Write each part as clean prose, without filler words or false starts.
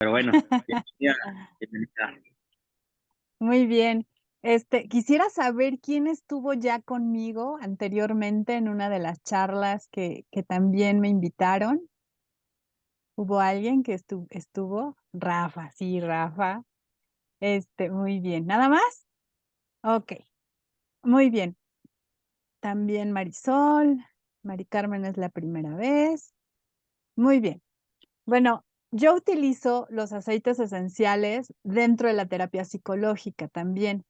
Pero bueno, bienvenida, bienvenida. Muy bien. Quisiera saber quién estuvo ya conmigo anteriormente en una de las charlas que también me invitaron. ¿Hubo alguien que estuvo? Rafa, sí, Rafa. Muy bien. ¿Nada más? Okey, muy bien. También Marisol, Mari Carmen es la primera vez. Muy bien. Bueno, yo utilizo los aceites esenciales dentro de la terapia psicológica también.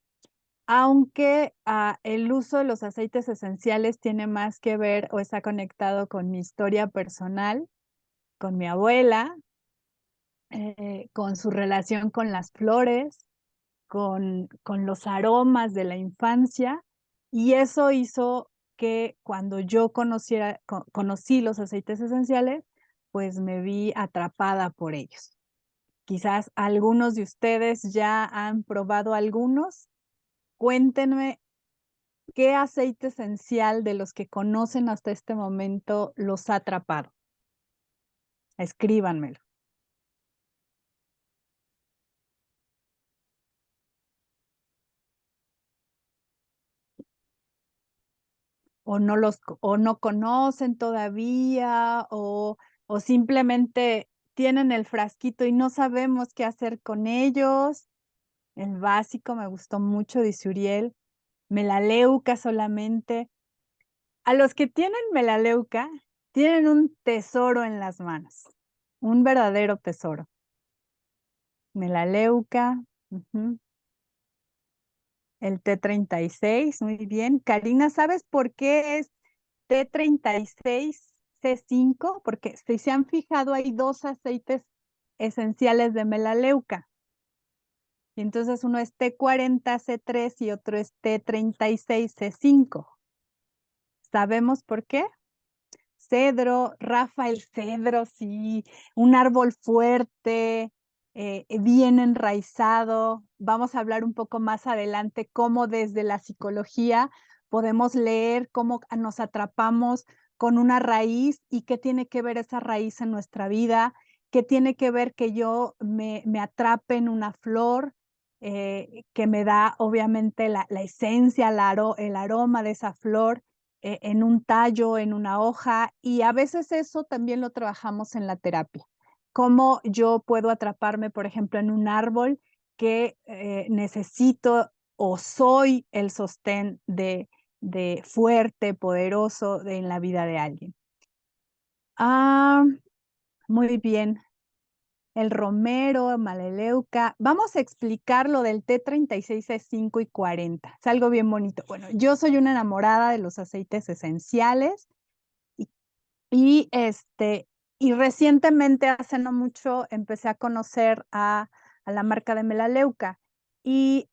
Aunque, el uso de los aceites esenciales tiene más que ver o está conectado con mi historia personal, con mi abuela, con su relación con las flores, con los aromas de la infancia, y eso hizo que cuando yo conocí los aceites esenciales, pues me vi atrapada por ellos. Quizás algunos de ustedes ya han probado algunos. Cuéntenme ¿qué aceite esencial de los que conocen hasta este momento los ha atrapado? Escríbanmelo. O no conocen todavía, o simplemente tienen el frasquito y no sabemos qué hacer con ellos. El básico me gustó mucho, dice Uriel. Melaleuca solamente. A los que tienen melaleuca, tienen un tesoro en las manos, un verdadero tesoro. Melaleuca, ujú. El T36, muy bien. Karina, ¿sabes por qué es T36C5? Porque si se han fijado, hay 2 aceites esenciales de melaleuca. Y entonces uno es T40C3 y otro es T36C5. ¿Sabemos por qué? Cedro, Rafael cedro, sí, un árbol fuerte, bien enraizado. Vamos a hablar un poco más adelante cómo desde la psicología podemos leer cómo nos atrapamos con una raíz y qué tiene que ver esa raíz en nuestra vida, qué tiene que ver que yo me atrape en una flor, que me da obviamente la esencia, el aroma de esa flor en un tallo, en una hoja, y a veces eso también lo trabajamos en la terapia. Cómo yo puedo atraparme, por ejemplo, en un árbol que necesito o soy el sostén de fuerte, poderoso en la vida de alguien. Ah, muy bien. El romero, maleleuca. Vamos a explicar lo del T36, C5 y 40. Es algo bien bonito. Bueno, yo soy una enamorada de los aceites esenciales y, y, y recientemente, hace no mucho, empecé a conocer a la marca de melaleuca y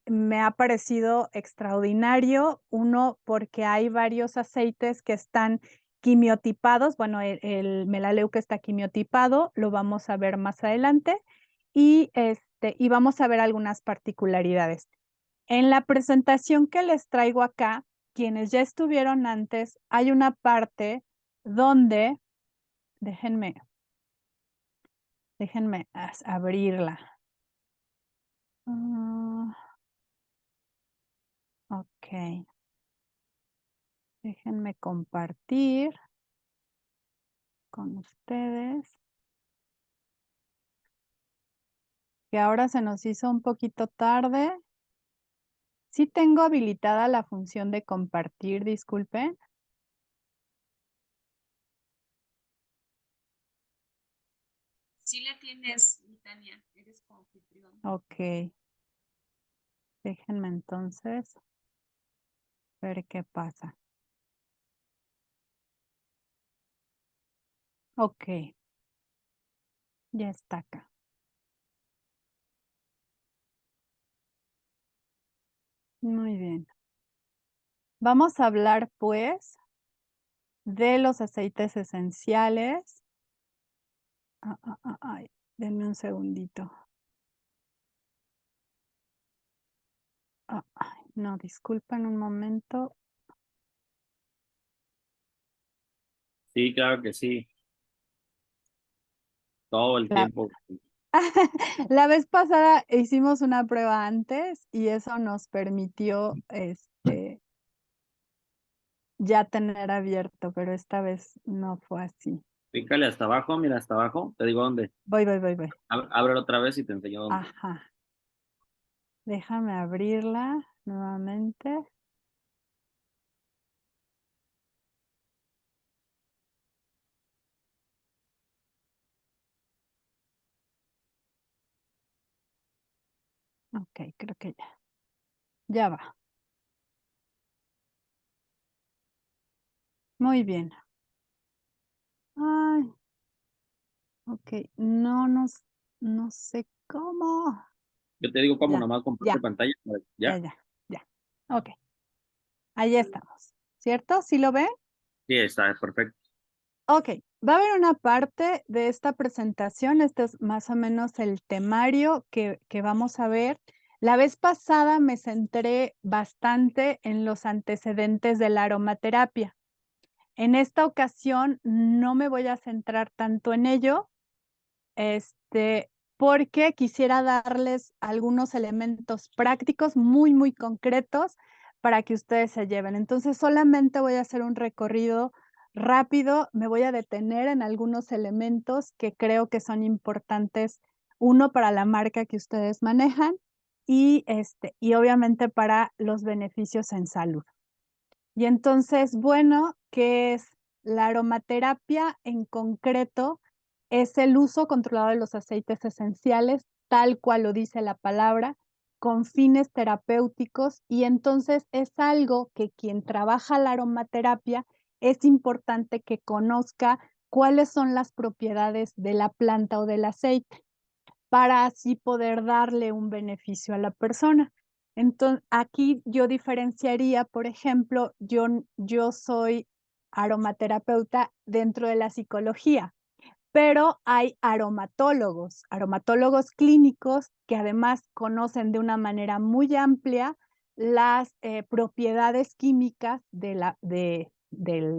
me ha parecido extraordinario. Uno, porque hay varios aceites que están quimiotipados. Bueno, el melaleuca está quimiotipado, lo vamos a ver más adelante y vamos a ver algunas particularidades. En la presentación que les traigo acá, quienes ya estuvieron antes, hay una parte donde, déjenme abrirla. Ok, déjenme compartir con ustedes, que ahora se nos hizo un poquito tarde. Sí tengo habilitada la función de compartir, disculpen. Sí la tienes, Tania, eres anfitrión. Ok, déjenme entonces ver qué pasa. Ok, ya está acá. Muy bien. Vamos a hablar, pues, de los aceites esenciales. Ay, denme un segundito. Ay, no, disculpen un momento. Sí, claro que sí. todo el La, tiempo. la vez pasada hicimos una prueba antes y eso nos permitió ya tener abierto, pero esta vez no fue así. Pícale hasta abajo, mira hasta abajo, te digo dónde. Voy. Ábrelo otra vez y te enseño dónde. Ajá. Déjame abrirla nuevamente. Ok, creo que ya. Ya va. Muy bien. Ay, ok. No sé cómo. Yo te digo cómo, Ya, nomás comparte ya, pantalla. ya, ¿Ya? ya, ya. Ok, ahí estamos. ¿Cierto? ¿Sí lo ven? Sí, está perfecto. Ok, va a haber una parte de esta presentación, este es más o menos el temario que vamos a ver. La vez pasada me centré bastante en los antecedentes de la aromaterapia. En esta ocasión no me voy a centrar tanto en ello, porque quisiera darles algunos elementos prácticos muy concretos para que ustedes se lleven. Entonces, solamente voy a hacer un recorrido rápido, me voy a detener en algunos elementos que creo que son importantes, uno para la marca que ustedes manejan y obviamente para los beneficios en salud. Y entonces, bueno, ¿qué es? La aromaterapia en concreto es el uso controlado de los aceites esenciales, tal cual lo dice la palabra, con fines terapéuticos, y entonces es algo que quien trabaja la aromaterapia es importante que conozca cuáles son las propiedades de la planta o del aceite para así poder darle un beneficio a la persona. Entonces, aquí yo diferenciaría, por ejemplo, yo soy aromaterapeuta dentro de la psicología, pero hay aromatólogos clínicos que además conocen de una manera muy amplia las propiedades químicas del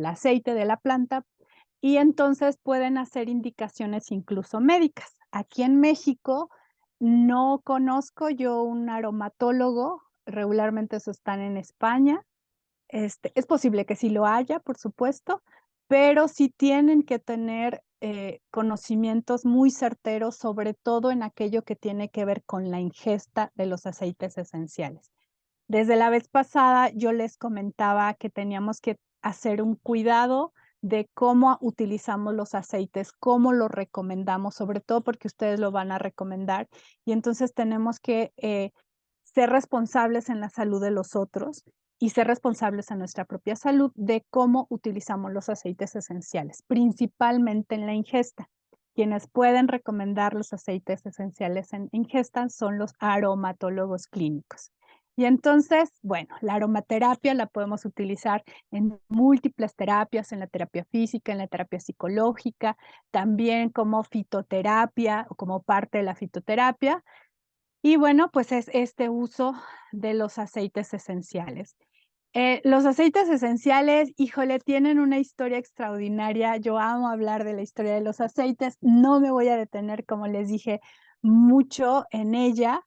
aceite de la planta y entonces pueden hacer indicaciones incluso médicas. Aquí en México no conozco yo un aromatólogo, regularmente eso están en España. Es posible que sí lo haya, por supuesto, pero sí tienen que tener conocimientos muy certeros, sobre todo en aquello que tiene que ver con la ingesta de los aceites esenciales. Desde la vez pasada yo les comentaba que teníamos que hacer un cuidado de cómo utilizamos los aceites, cómo los recomendamos, sobre todo porque ustedes lo van a recomendar y entonces tenemos que ser responsables en la salud de los otros y ser responsables en nuestra propia salud de cómo utilizamos los aceites esenciales, principalmente en la ingesta. Quienes pueden recomendar los aceites esenciales en ingesta son los aromatólogos clínicos. Y entonces, bueno, la aromaterapia la podemos utilizar en múltiples terapias, en la terapia física, en la terapia psicológica, también como fitoterapia o como parte de la fitoterapia. Y bueno, pues es este uso de los aceites esenciales. Los aceites esenciales, híjole, tienen una historia extraordinaria. Yo amo hablar de la historia de los aceites. No me voy a detener, como les dije, mucho en ella,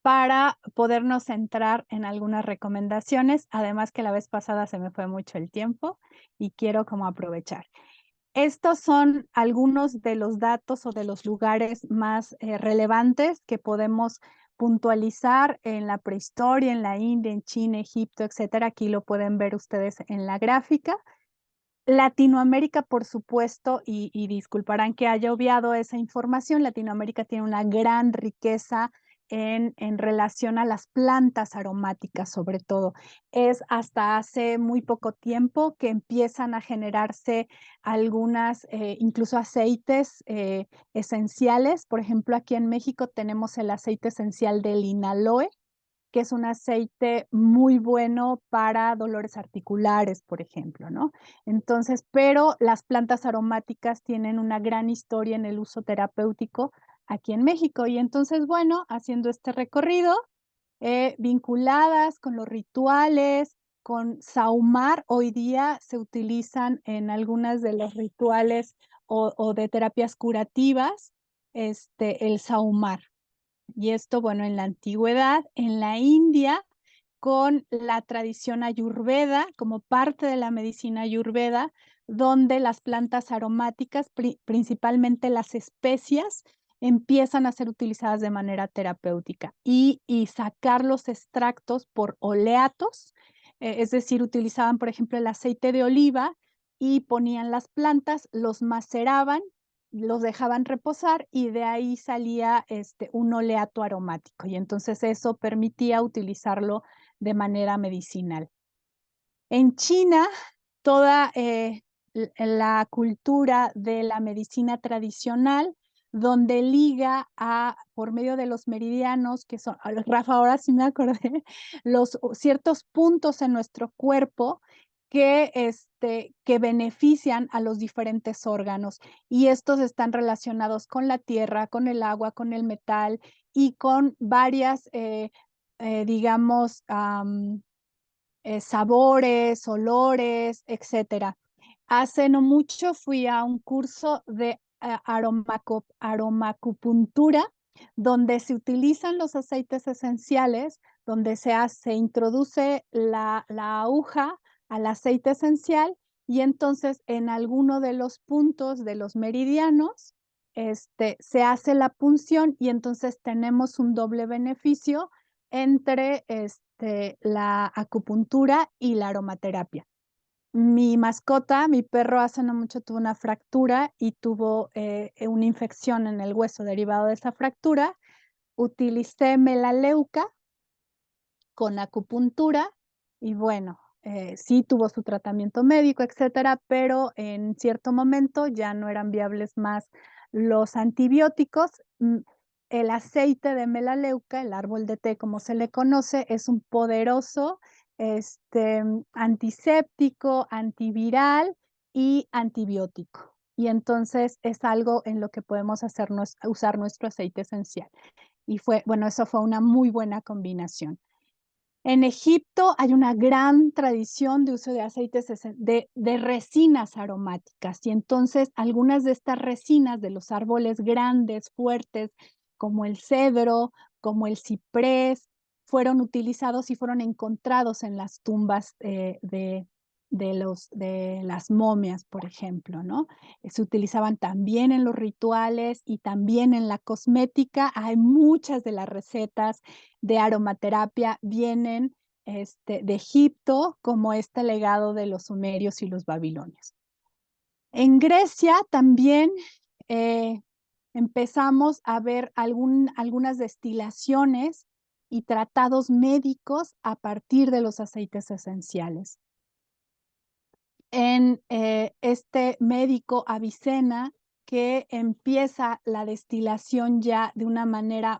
para podernos centrar en algunas recomendaciones. Además que la vez pasada se me fue mucho el tiempo y quiero como aprovechar. Estos son algunos de los datos o de los lugares más relevantes que podemos puntualizar en la prehistoria, en la India, en China, Egipto, etcétera. Aquí lo pueden ver ustedes en la gráfica. Latinoamérica, por supuesto, y disculparán que haya obviado esa información, Latinoamérica tiene una gran riqueza en relación a las plantas aromáticas, sobre todo. Es hasta hace muy poco tiempo que empiezan a generarse algunas, incluso aceites esenciales. Por ejemplo, aquí en México tenemos el aceite esencial del linaloe, que es un aceite muy bueno para dolores articulares, por ejemplo, ¿no? Entonces, pero las plantas aromáticas tienen una gran historia en el uso terapéutico aquí en México. Y entonces, bueno, haciendo este recorrido, vinculadas con los rituales, con sahumar, hoy día se utilizan en algunas de los rituales o de terapias curativas, el sahumar. Y esto, bueno, en la antigüedad, en la India, con la tradición ayurveda, como parte de la medicina ayurveda, donde las plantas aromáticas, principalmente las especias, empiezan a ser utilizadas de manera terapéutica y sacar los extractos por oleatos, es decir, utilizaban, por ejemplo, el aceite de oliva y ponían las plantas, los maceraban, los dejaban reposar y de ahí salía un oleato aromático y entonces eso permitía utilizarlo de manera medicinal. En China, toda la cultura de la medicina tradicional, donde liga por medio de los meridianos, que son, Rafa, ahora sí me acordé, los ciertos puntos en nuestro cuerpo que benefician a los diferentes órganos. Y estos están relacionados con la tierra, con el agua, con el metal y con varias, digamos, sabores, olores, etcétera. Hace no mucho fui a un curso de aromacupuntura, donde se utilizan los aceites esenciales, donde se introduce la aguja al aceite esencial y entonces en alguno de los puntos de los meridianos se hace la punción y entonces tenemos un doble beneficio entre la acupuntura y la aromaterapia. Mi mascota, mi perro, hace no mucho tuvo una fractura y tuvo una infección en el hueso derivado de esa fractura. Utilicé melaleuca con acupuntura y bueno, sí tuvo su tratamiento médico, etcétera, pero en cierto momento ya no eran viables más los antibióticos. El aceite de melaleuca, el árbol de té como se le conoce, es un poderoso antiséptico, antiviral y antibiótico. Y entonces es algo en lo que podemos usar nuestro aceite esencial. Y eso fue una muy buena combinación. En Egipto hay una gran tradición de uso de aceites de resinas aromáticas y entonces algunas de estas resinas de los árboles grandes, fuertes, como el cedro, como el ciprés, fueron utilizados y fueron encontrados en las tumbas de las momias, por ejemplo, ¿no? Se utilizaban también en los rituales y también en la cosmética. Hay muchas de las recetas de aromaterapia vienen de Egipto, como este legado de los sumerios y los babilonios. En Grecia también empezamos a ver algunas destilaciones y tratados médicos a partir de los aceites esenciales. En este médico Avicena, que empieza la destilación ya de una manera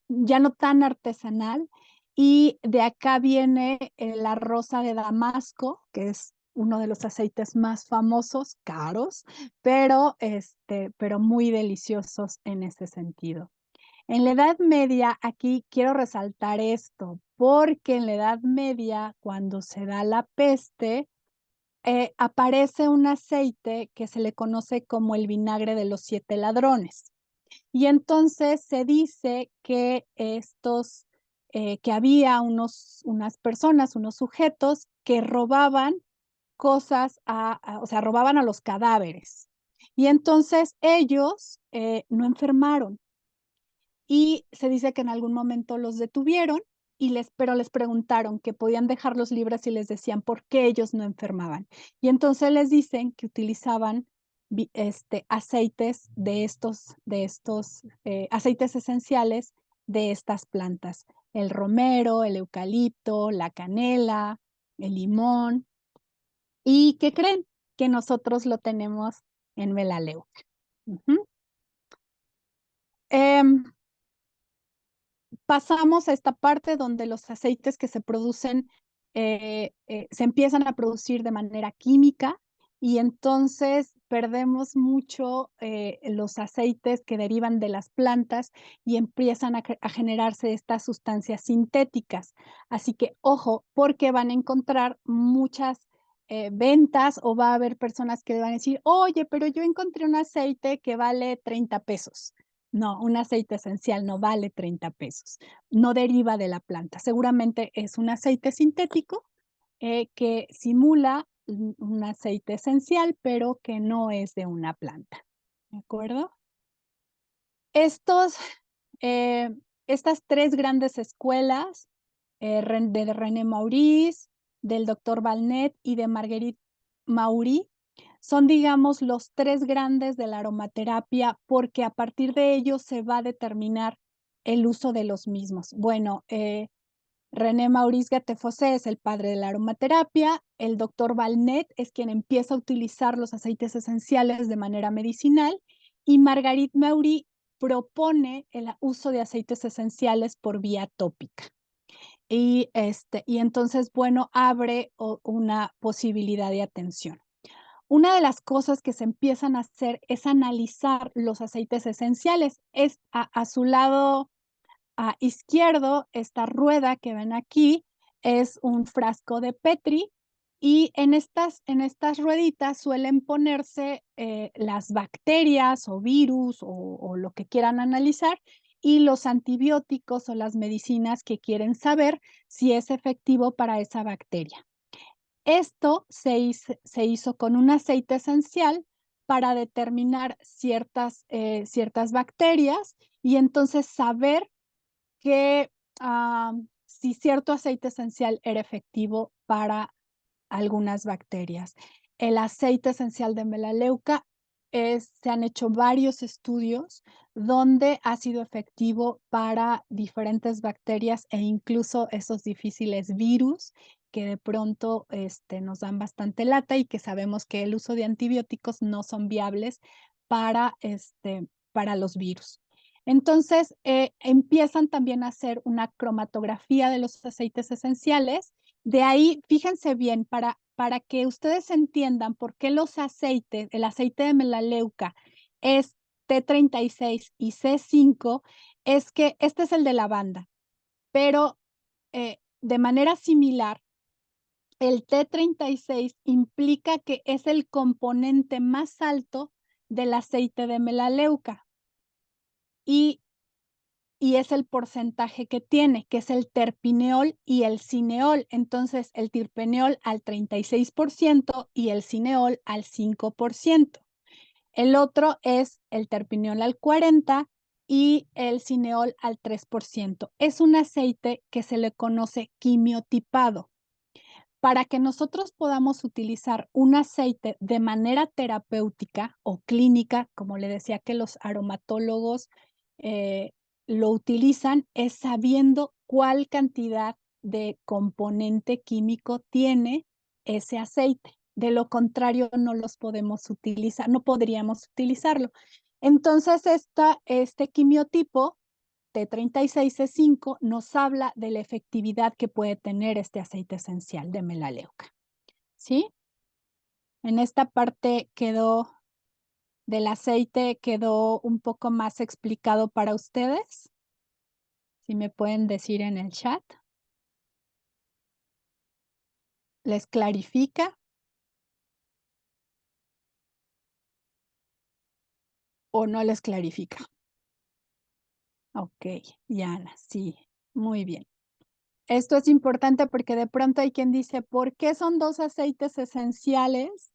ya no tan artesanal, y de acá viene la rosa de Damasco, que es uno de los aceites más famosos, caros, pero muy deliciosos en ese sentido. En la Edad Media, aquí quiero resaltar esto, porque en la Edad Media, cuando se da la peste, aparece un aceite que se le conoce como el vinagre de los 7 ladrones. Y entonces se dice que que había unas personas, unos sujetos que robaban cosas, o sea, robaban a los cadáveres. Y entonces ellos no enfermaron. Y se dice que en algún momento los detuvieron, pero les preguntaron que podían dejarlos libres y les decían por qué ellos no enfermaban. Y entonces les dicen que utilizaban aceites de estos aceites esenciales de estas plantas. El romero, el eucalipto, la canela, el limón. ¿Y qué creen? Que nosotros lo tenemos en melaleuca. Pasamos a esta parte donde los aceites que se producen se empiezan a producir de manera química y entonces perdemos mucho los aceites que derivan de las plantas y empiezan a generarse estas sustancias sintéticas. Así que ojo, porque van a encontrar muchas ventas o va a haber personas que van a decir, oye, pero yo encontré un aceite que vale 30 pesos. No, un aceite esencial no vale 30 pesos, no deriva de la planta. Seguramente es un aceite sintético que simula un aceite esencial, pero que no es de una planta. ¿De acuerdo? Estas tres grandes escuelas de René Maurice, del doctor Valnet y de Marguerite Maury, son, digamos, los tres grandes de la aromaterapia porque a partir de ellos se va a determinar el uso de los mismos. Bueno, René Maurice Gattefossé es el padre de la aromaterapia, el doctor Valnet es quien empieza a utilizar los aceites esenciales de manera medicinal y Marguerite Maury propone el uso de aceites esenciales por vía tópica. Y entonces, bueno, abre una posibilidad de atención. Una de las cosas que se empiezan a hacer es analizar los aceites esenciales. Es a su lado izquierdo, esta rueda que ven aquí es un frasco de Petri y en estas rueditas suelen ponerse las bacterias o virus o lo que quieran analizar y los antibióticos o las medicinas que quieren saber si es efectivo para esa bacteria. Esto se hizo con un aceite esencial para determinar ciertas bacterias y entonces saber que si cierto aceite esencial era efectivo para algunas bacterias. El aceite esencial de melaleuca se han hecho varios estudios donde ha sido efectivo para diferentes bacterias e incluso esos difíciles virus que de pronto nos dan bastante lata y que sabemos que el uso de antibióticos no son viables para los virus. Entonces, empiezan también a hacer una cromatografía de los aceites esenciales. De ahí, fíjense bien, para que ustedes entiendan por qué el aceite de melaleuca es T36 y C5, es que este es el de lavanda, pero de manera similar, el T36 implica que es el componente más alto del aceite de melaleuca. Y es el porcentaje que tiene, que es el terpineol y el cineol. Entonces, el terpineol al 36% y el cineol al 5%. El otro es el terpineol al 40% y el cineol al 3%. Es un aceite que se le conoce quimiotipado. Para que nosotros podamos utilizar un aceite de manera terapéutica o clínica, como le decía que los aromatólogos lo utilizan, es sabiendo cuál cantidad de componente químico tiene ese aceite. De lo contrario, no los podemos utilizar, no podríamos utilizarlo. Entonces, este quimiotipo T36C5 nos habla de la efectividad que puede tener este aceite esencial de melaleuca. ¿Sí? En esta parte del aceite quedó un poco más explicado para ustedes. Si me pueden decir en el chat. ¿Les clarifica? ¿O no les clarifica? Ok, Diana, sí, muy bien. Esto es importante porque de pronto hay quien dice, ¿por qué son dos aceites esenciales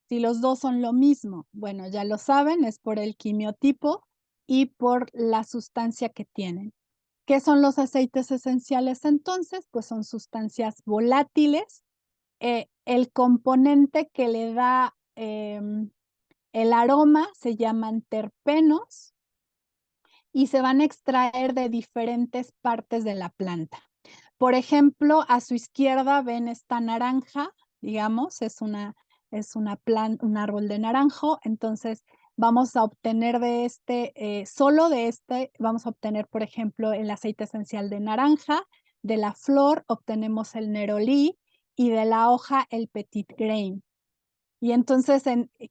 si los dos son lo mismo? Bueno, ya lo saben, es por el quimiotipo y por la sustancia que tienen. ¿Qué son los aceites esenciales entonces? Pues son sustancias volátiles. El componente que le da el aroma se llaman terpenos y se van a extraer de diferentes partes de la planta. Por ejemplo, a su izquierda ven esta naranja, digamos, es un árbol de naranjo, entonces vamos a obtener solo de vamos a obtener, por ejemplo, el aceite esencial de naranja, de la flor obtenemos el nerolí y de la hoja el petit grain. Y entonces,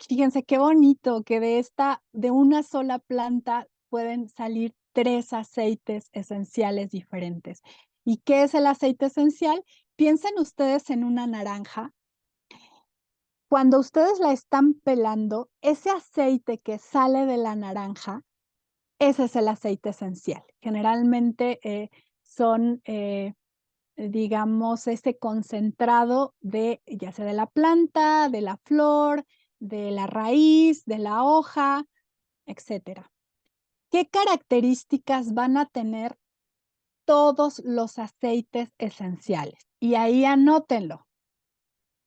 fíjense qué bonito que de una sola planta pueden salir 3 aceites esenciales diferentes. ¿Y qué es el aceite esencial? Piensen ustedes en una naranja cuando ustedes la están pelando, ese aceite que sale de la naranja, ese es el aceite esencial. Generalmente son, digamos, ese concentrado de, ya sea de la planta, de la flor, de la raíz, de la hoja, etcétera. ¿Qué características van a tener todos los aceites esenciales? Y ahí anótenlo,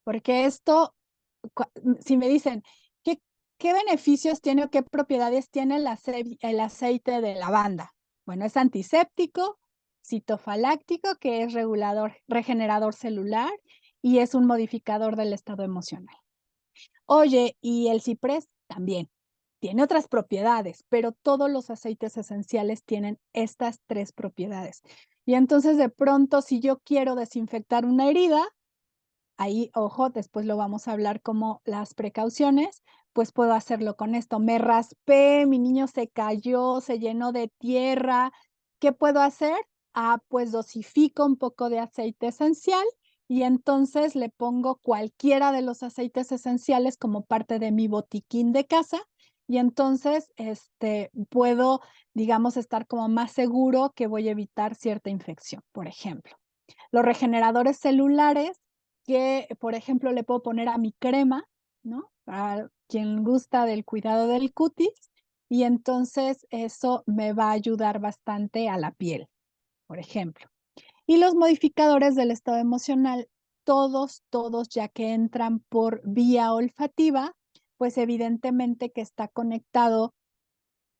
porque esto, si me dicen, ¿qué beneficios tiene o qué propiedades tiene el aceite de lavanda? Bueno, es antiséptico, citofaláctico, que es regulador, regenerador celular y es un modificador del estado emocional. Oye, y el ciprés también tiene otras propiedades, pero todos los aceites esenciales tienen estas 3 propiedades. Y entonces de pronto, si yo quiero desinfectar una herida, ahí, ojo, después lo vamos a hablar como las precauciones, pues puedo hacerlo con esto. Me raspé, mi niño se cayó, se llenó de tierra. ¿Qué puedo hacer? Pues dosifico un poco de aceite esencial y entonces le pongo cualquiera de los aceites esenciales como parte de mi botiquín de casa y entonces puedo, digamos, estar como más seguro que voy a evitar cierta infección, por ejemplo. Los regeneradores celulares que, por ejemplo, le puedo poner a mi crema, ¿no? Para quien gusta del cuidado del cutis, y entonces eso me va a ayudar bastante a la piel, por ejemplo. Y los modificadores del estado emocional, todos, ya que entran por vía olfativa, pues evidentemente que está conectado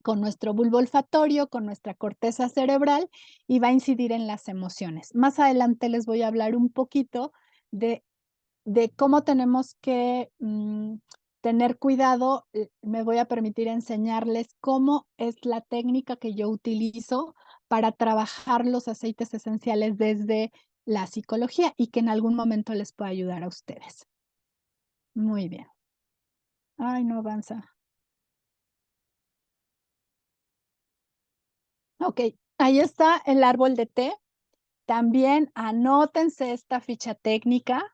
con nuestro bulbo olfatorio, con nuestra corteza cerebral y va a incidir en las emociones. Más adelante les voy a hablar un poquito de cómo tenemos que tener cuidado. Me voy a permitir enseñarles cómo es la técnica que yo utilizo para trabajar los aceites esenciales desde la psicología y que en algún momento les pueda ayudar a ustedes. Muy bien. Ay, no avanza. Ok, ahí está el árbol de té. También anótense esta ficha técnica.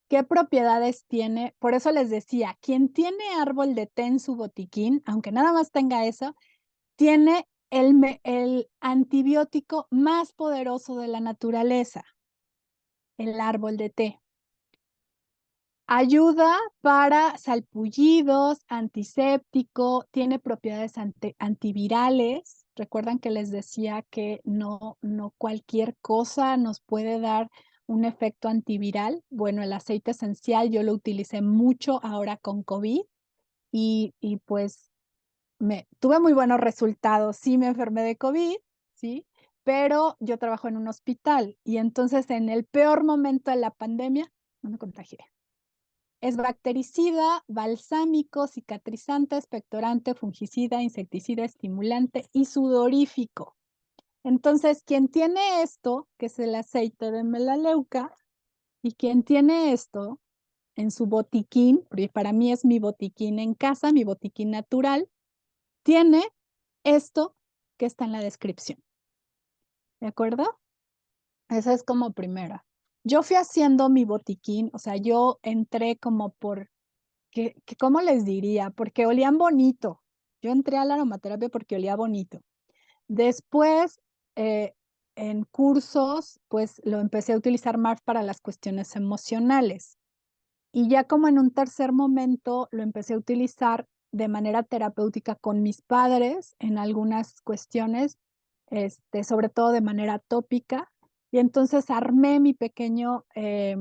¿Qué propiedades tiene? Por eso les decía, quien tiene árbol de té en su botiquín, aunque nada más tenga eso, tiene el antibiótico más poderoso de la naturaleza, el árbol de té. Ayuda para salpullidos, antiséptico, tiene propiedades antivirales. Recuerdan que les decía que no cualquier cosa nos puede dar un efecto antiviral. Bueno, el aceite esencial yo lo utilicé mucho ahora con COVID y pues tuve muy buenos resultados. Sí me enfermé de COVID, ¿sí? Pero yo trabajo en un hospital y entonces en el peor momento de la pandemia no me contagié. Es bactericida, balsámico, cicatrizante, expectorante, fungicida, insecticida, estimulante y sudorífico. Entonces, quien tiene esto, que es el aceite de melaleuca, y quien tiene esto en su botiquín, porque para mí es mi botiquín en casa, mi botiquín natural, tiene esto que está en la descripción. ¿De acuerdo? Esa es como primera. Yo fui haciendo mi botiquín, o sea, yo entré como por ¿cómo les diría? Porque olían bonito. Yo entré a la aromaterapia porque olía bonito. Después, en cursos, pues lo empecé a utilizar más para las cuestiones emocionales. Y ya como en un tercer momento lo empecé a utilizar de manera terapéutica con mis padres en algunas cuestiones, sobre todo de manera tópica. Y entonces armé mi pequeño eh,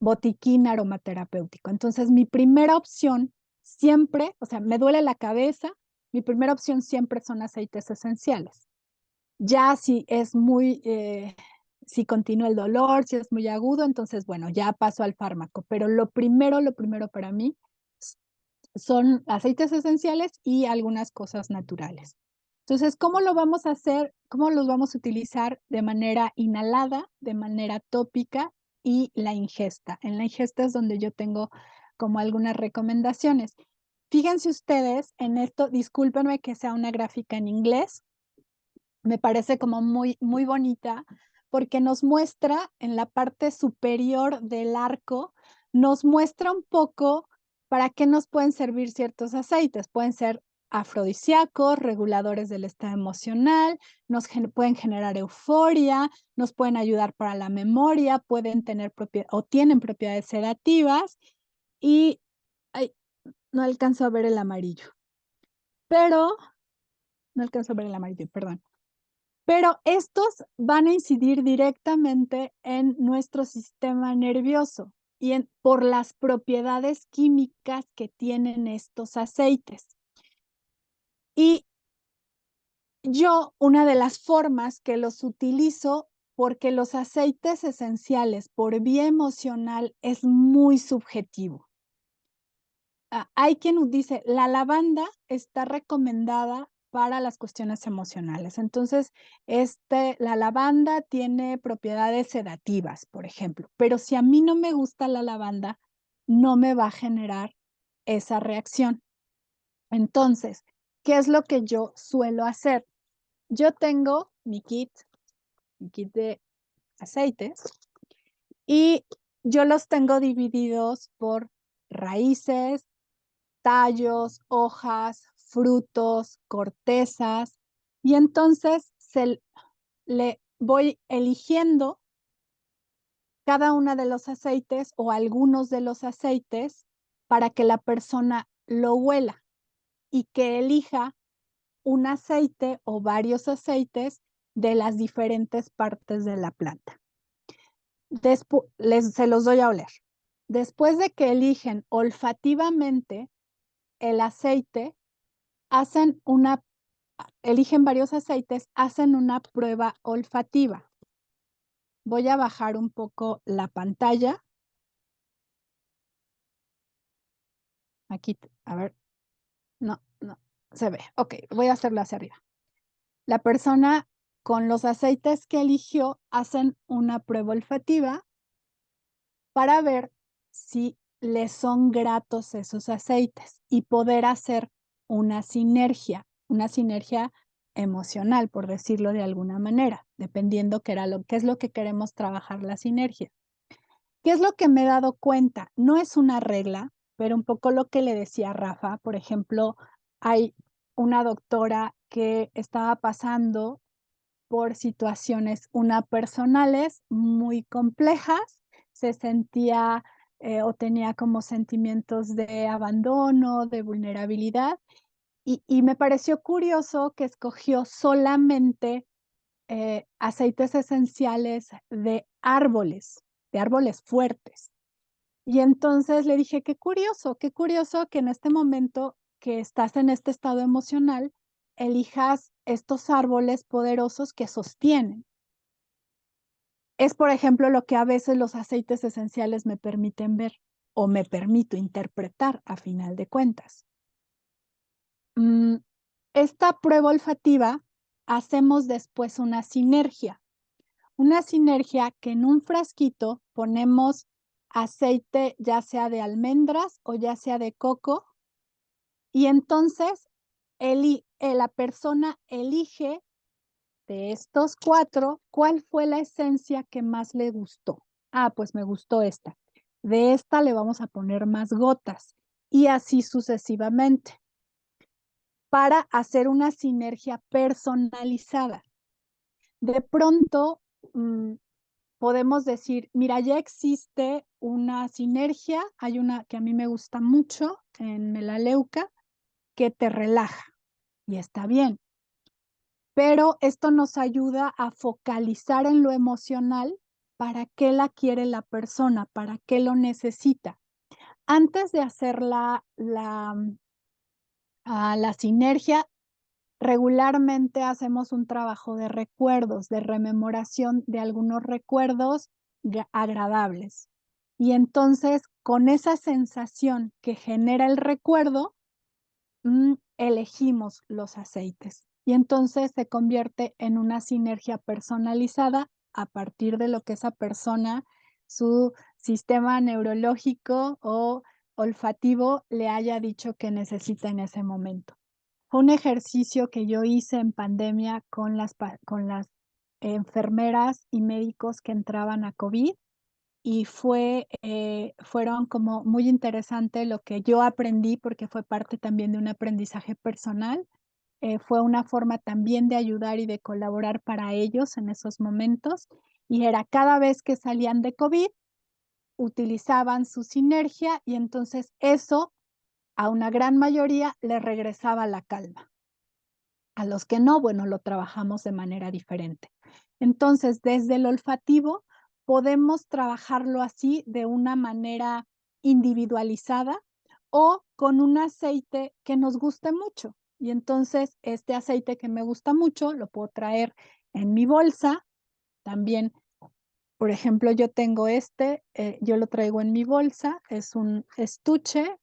botiquín aromaterapéutico. Entonces, mi primera opción siempre, o sea, me duele la cabeza, mi primera opción siempre son aceites esenciales. Ya si es muy, si continúa el dolor, si es muy agudo, entonces, bueno, ya paso al fármaco. Pero lo primero para mí son aceites esenciales y algunas cosas naturales. Entonces, ¿cómo lo vamos a hacer? ¿Cómo los vamos a utilizar de manera inhalada, de manera tópica y la ingesta? En la ingesta es donde yo tengo como algunas recomendaciones. Fíjense ustedes en esto, discúlpenme que sea una gráfica en inglés, me parece como muy, muy bonita porque nos muestra en la parte superior del arco, nos muestra un poco para qué nos pueden servir ciertos aceites. Pueden ser afrodisíacos, reguladores del estado emocional, pueden generar euforia, nos pueden ayudar para la memoria, pueden tener o tienen propiedades sedativas y ay, no alcanzo a ver el amarillo, pero no alcanzo a ver el amarillo, perdón. Pero estos van a incidir directamente en nuestro sistema nervioso y por las propiedades químicas que tienen estos aceites. Y yo, una de las formas que los utilizo, porque los aceites esenciales por vía emocional es muy subjetivo. Hay quien dice, la lavanda está recomendada para las cuestiones emocionales. Entonces, la lavanda tiene propiedades sedativas, por ejemplo, pero si a mí no me gusta la lavanda, no me va a generar esa reacción. Entonces, ¿qué es lo que yo suelo hacer? Yo tengo mi kit de aceites y yo los tengo divididos por raíces, tallos, hojas, frutos, cortezas, y entonces le voy eligiendo cada uno de los aceites o algunos de los aceites para que la persona lo huela y que elija un aceite o varios aceites de las diferentes partes de la planta. Después se los doy a oler. Después de que eligen olfativamente el aceite, eligen varios aceites, hacen una prueba olfativa. Voy a bajar un poco la pantalla. Aquí, a ver, no, se ve. Ok, voy a hacerlo hacia arriba. La persona con los aceites que eligió hacen una prueba olfativa para ver si les son gratos esos aceites y poder hacer una sinergia emocional, por decirlo de alguna manera, dependiendo qué es lo que queremos trabajar la sinergia. ¿Qué es lo que me he dado cuenta? No es una regla, pero un poco lo que le decía a Rafa. Por ejemplo, hay una doctora que estaba pasando por situaciones personales muy complejas, se sentía o tenía como sentimientos de abandono, de vulnerabilidad, y me pareció curioso que escogió solamente aceites esenciales de árboles fuertes. Y entonces le dije, qué curioso que en este momento que estás en este estado emocional, elijas estos árboles poderosos que sostienen. Es, por ejemplo, lo que a veces los aceites esenciales me permiten ver o me permito interpretar a final de cuentas. Esta prueba olfativa hacemos después una sinergia que en un frasquito ponemos aceite ya sea de almendras o ya sea de coco, y entonces la persona elige de estos 4 cuál fue la esencia que más le gustó. Pues me gustó esta. De esta le vamos a poner más gotas y así sucesivamente para hacer una sinergia personalizada. De pronto, podemos decir, mira, ya existe una sinergia, hay una que a mí me gusta mucho en melaleuca, que te relaja y está bien. Pero esto nos ayuda a focalizar en lo emocional, para qué la quiere la persona, para qué lo necesita. Antes de hacer la sinergia, regularmente hacemos un trabajo de recuerdos, de rememoración de algunos recuerdos agradables. Y entonces, con esa sensación que genera el recuerdo, elegimos los aceites. Y entonces se convierte en una sinergia personalizada a partir de lo que esa persona, su sistema neurológico o olfativo le haya dicho que necesita en ese momento. Fue un ejercicio que yo hice en pandemia con las enfermeras y médicos que entraban a COVID, y fueron como muy interesante lo que yo aprendí porque fue parte también de un aprendizaje personal. Fue una forma también de ayudar y de colaborar para ellos en esos momentos y era cada vez que salían de COVID, utilizaban su sinergia y entonces eso a una gran mayoría les regresaba la calma. A los que no, bueno, lo trabajamos de manera diferente. Entonces, desde el olfativo podemos trabajarlo así de una manera individualizada o con un aceite que nos guste mucho. Y entonces, este aceite que me gusta mucho lo puedo traer en mi bolsa. También, por ejemplo, yo tengo yo lo traigo en mi bolsa, es un estuche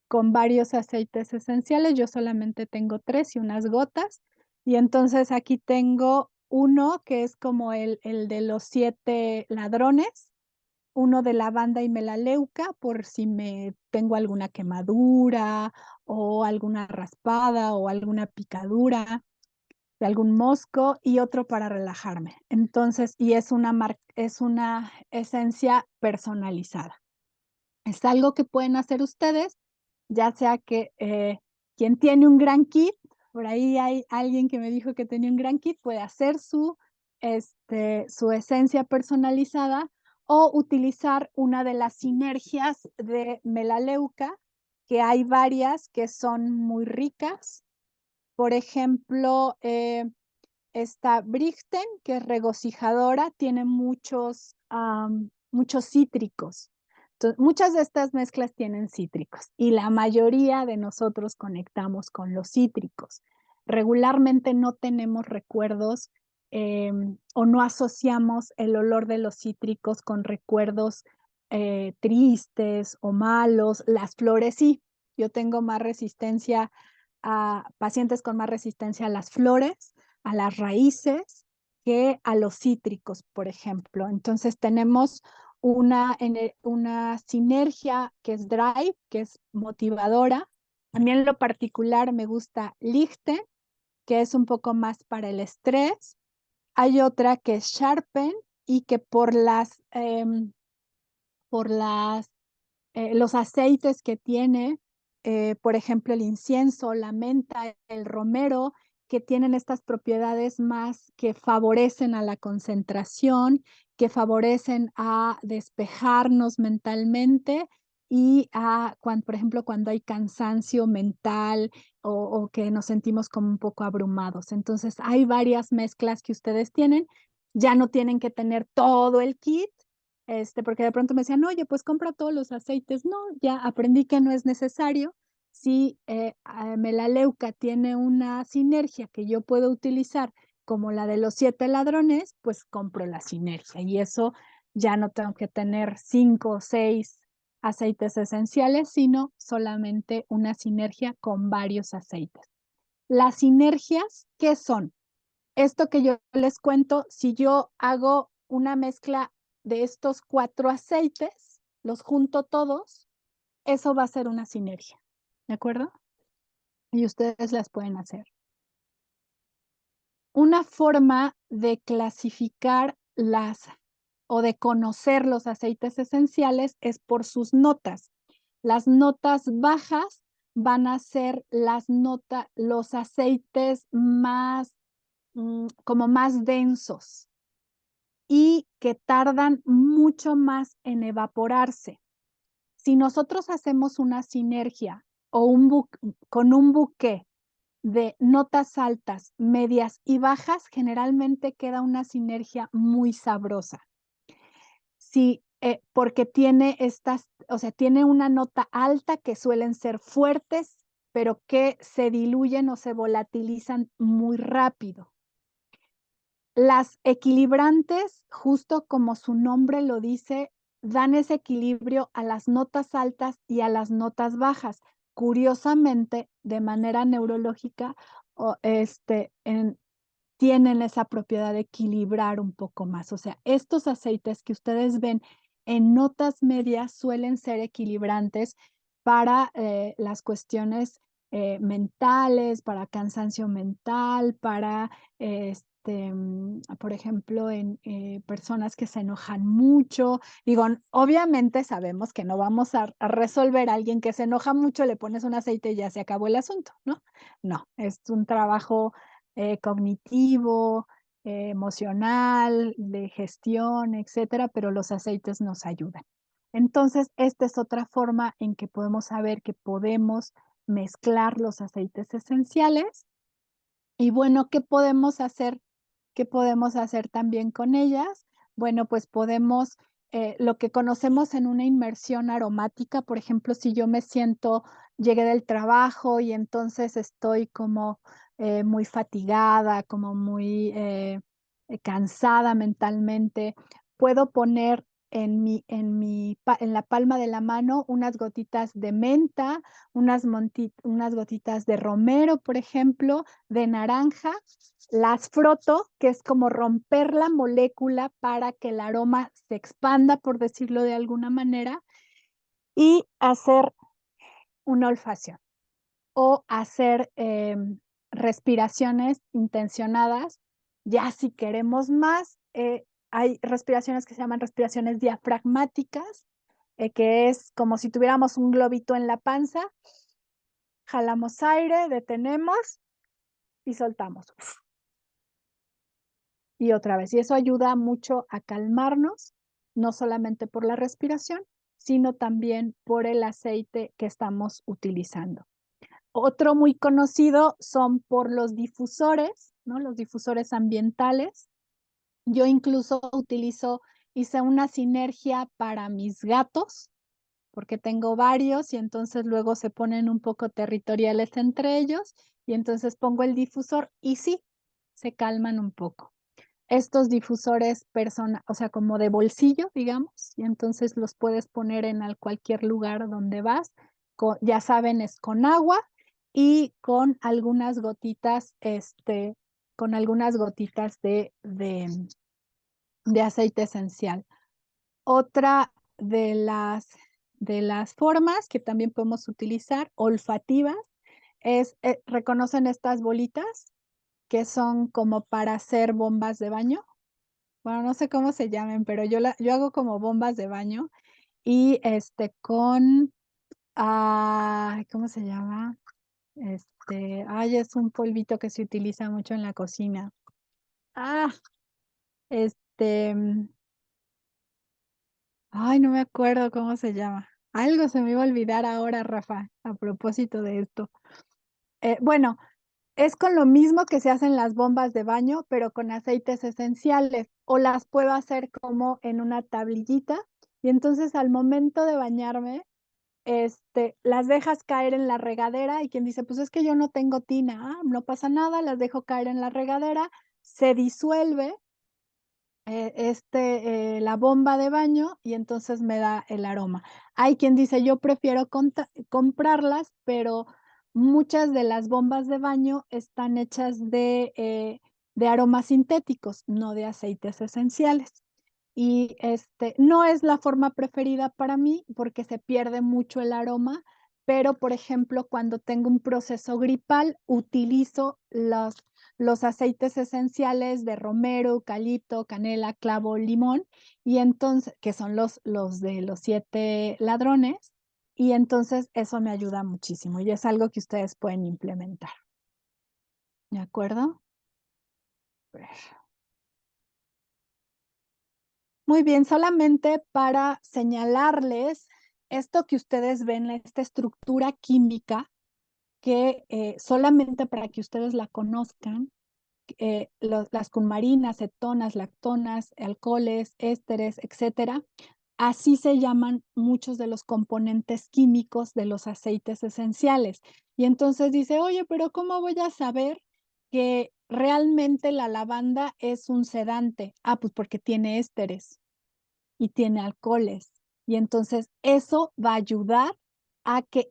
con varios aceites esenciales. Yo solamente tengo 3 y unas gotas. Y entonces aquí tengo uno que es como el de los 7 ladrones, uno de lavanda y melaleuca por si me tengo alguna quemadura o alguna raspada o alguna picadura de algún mosco y otro para relajarme. Entonces, y es una esencia personalizada. Es algo que pueden hacer ustedes, ya sea que quien tiene un gran kit, por ahí hay alguien que me dijo que tenía un gran kit, puede hacer su esencia personalizada o utilizar una de las sinergias de melaleuca, que hay varias que son muy ricas. Por ejemplo, esta Brichten, que es regocijadora, tiene muchos cítricos. Entonces, muchas de estas mezclas tienen cítricos y la mayoría de nosotros conectamos con los cítricos. Regularmente no tenemos recuerdos o no asociamos el olor de los cítricos con recuerdos tristes o malos. Las flores sí. Yo tengo más resistencia a pacientes con más resistencia a las flores, a las raíces, que a los cítricos, por ejemplo. Entonces tenemos una sinergia que es drive, que es motivadora. A mí en lo particular me gusta Lichten, que es un poco más para el estrés. Hay otra que es Sharpen y que los aceites que tiene, por ejemplo, el incienso, la menta, el romero, que tienen estas propiedades más que favorecen a la concentración, que favorecen a despejarnos mentalmente y por ejemplo, cuando hay cansancio mental o que nos sentimos como un poco abrumados. Entonces, hay varias mezclas que ustedes tienen. Ya no tienen que tener todo el kit, porque de pronto me decían, oye, pues compra todos los aceites. No, ya aprendí que no es necesario. Si melaleuca tiene una sinergia que yo puedo utilizar como la de los 7 ladrones, pues compro la sinergia y eso ya no tengo que tener 5 o 6 aceites esenciales, sino solamente una sinergia con varios aceites. Las sinergias, ¿qué son? Esto que yo les cuento, si yo hago una mezcla de estos 4 aceites, los junto todos, eso va a ser una sinergia, ¿de acuerdo? Y ustedes las pueden hacer. Una forma de clasificar o de conocer los aceites esenciales es por sus notas. Las notas bajas van a ser los aceites como más densos y que tardan mucho más en evaporarse. Si nosotros hacemos una sinergia o con un buque de notas altas, medias y bajas, generalmente queda una sinergia muy sabrosa. Sí, porque tiene tiene una nota alta que suelen ser fuertes, pero que se diluyen o se volatilizan muy rápido. Las equilibrantes, justo como su nombre lo dice, dan ese equilibrio a las notas altas y a las notas bajas. Curiosamente, de manera neurológica, tienen esa propiedad de equilibrar un poco más. O sea, estos aceites que ustedes ven en notas medias suelen ser equilibrantes para las cuestiones mentales, para cansancio mental, para por ejemplo, en personas que se enojan mucho. Digo, obviamente sabemos que no vamos a resolver a alguien que se enoja mucho, le pones un aceite y ya se acabó el asunto, ¿no? No, es un trabajo cognitivo, emocional, de gestión, etcétera, pero los aceites nos ayudan. Entonces, esta es otra forma en que podemos saber que podemos mezclar los aceites esenciales. Y bueno, ¿qué podemos hacer? ¿Qué podemos hacer también con ellas? Bueno, pues podemos, lo que conocemos en una inmersión aromática, por ejemplo, si yo me siento, llegué del trabajo y entonces estoy como muy fatigada, como muy cansada mentalmente, puedo poner en la palma de la mano unas gotitas de menta, unas gotitas de romero, por ejemplo, de naranja, las froto, que es como romper la molécula para que el aroma se expanda, por decirlo de alguna manera, y hacer una olfacción o hacer respiraciones intencionadas. Ya si queremos más, hay respiraciones que se llaman respiraciones diafragmáticas, que es como si tuviéramos un globito en la panza, jalamos aire, detenemos y soltamos. Y otra vez, y eso ayuda mucho a calmarnos, no solamente por la respiración, sino también por el aceite que estamos utilizando. Otro muy conocido son por los difusores, ¿no? Los difusores ambientales. Yo incluso hice una sinergia para mis gatos, porque tengo varios y entonces luego se ponen un poco territoriales entre ellos y entonces pongo el difusor y sí, se calman un poco. Estos difusores o sea, como de bolsillo, digamos, y entonces los puedes poner en cualquier lugar donde vas. Ya saben, es con agua y con algunas gotitas, de aceite esencial. Otra de las formas que también podemos utilizar, olfativas, ¿reconocen estas bolitas que son como para hacer bombas de baño? Bueno, no sé cómo se llamen, pero yo hago como bombas de baño y ¿cómo se llama? Es un polvito que se utiliza mucho en la cocina. Ah, este, mm, no me acuerdo cómo se llama. Algo se me iba a olvidar ahora, Rafa, a propósito de esto. Bueno, es con lo mismo que se hacen las bombas de baño, pero con aceites esenciales, o las puedo hacer como en una tablillita, y entonces al momento de bañarme, las dejas caer en la regadera, y quien dice, pues es que yo no tengo tina, no pasa nada, las dejo caer en la regadera, se disuelve la bomba de baño y entonces me da el aroma. Hay quien dice, yo prefiero comprarlas, pero muchas de las bombas de baño están hechas de aromas sintéticos, no de aceites esenciales. Y no es la forma preferida para mí porque se pierde mucho el aroma, pero por ejemplo, cuando tengo un proceso gripal, utilizo los aceites esenciales de romero, eucalipto, canela, clavo, limón, y entonces, que son los de los 7 ladrones, y entonces eso me ayuda muchísimo y es algo que ustedes pueden implementar. ¿De acuerdo? Muy bien, solamente para señalarles esto que ustedes ven, esta estructura química, que solamente para que ustedes la conozcan, las cumarinas, cetonas, lactonas, alcoholes, ésteres, etcétera, así se llaman muchos de los componentes químicos de los aceites esenciales. Y entonces dice, oye, pero ¿cómo voy a saber que realmente la lavanda es un sedante? Pues porque tiene ésteres y tiene alcoholes. Y entonces eso va a ayudar a que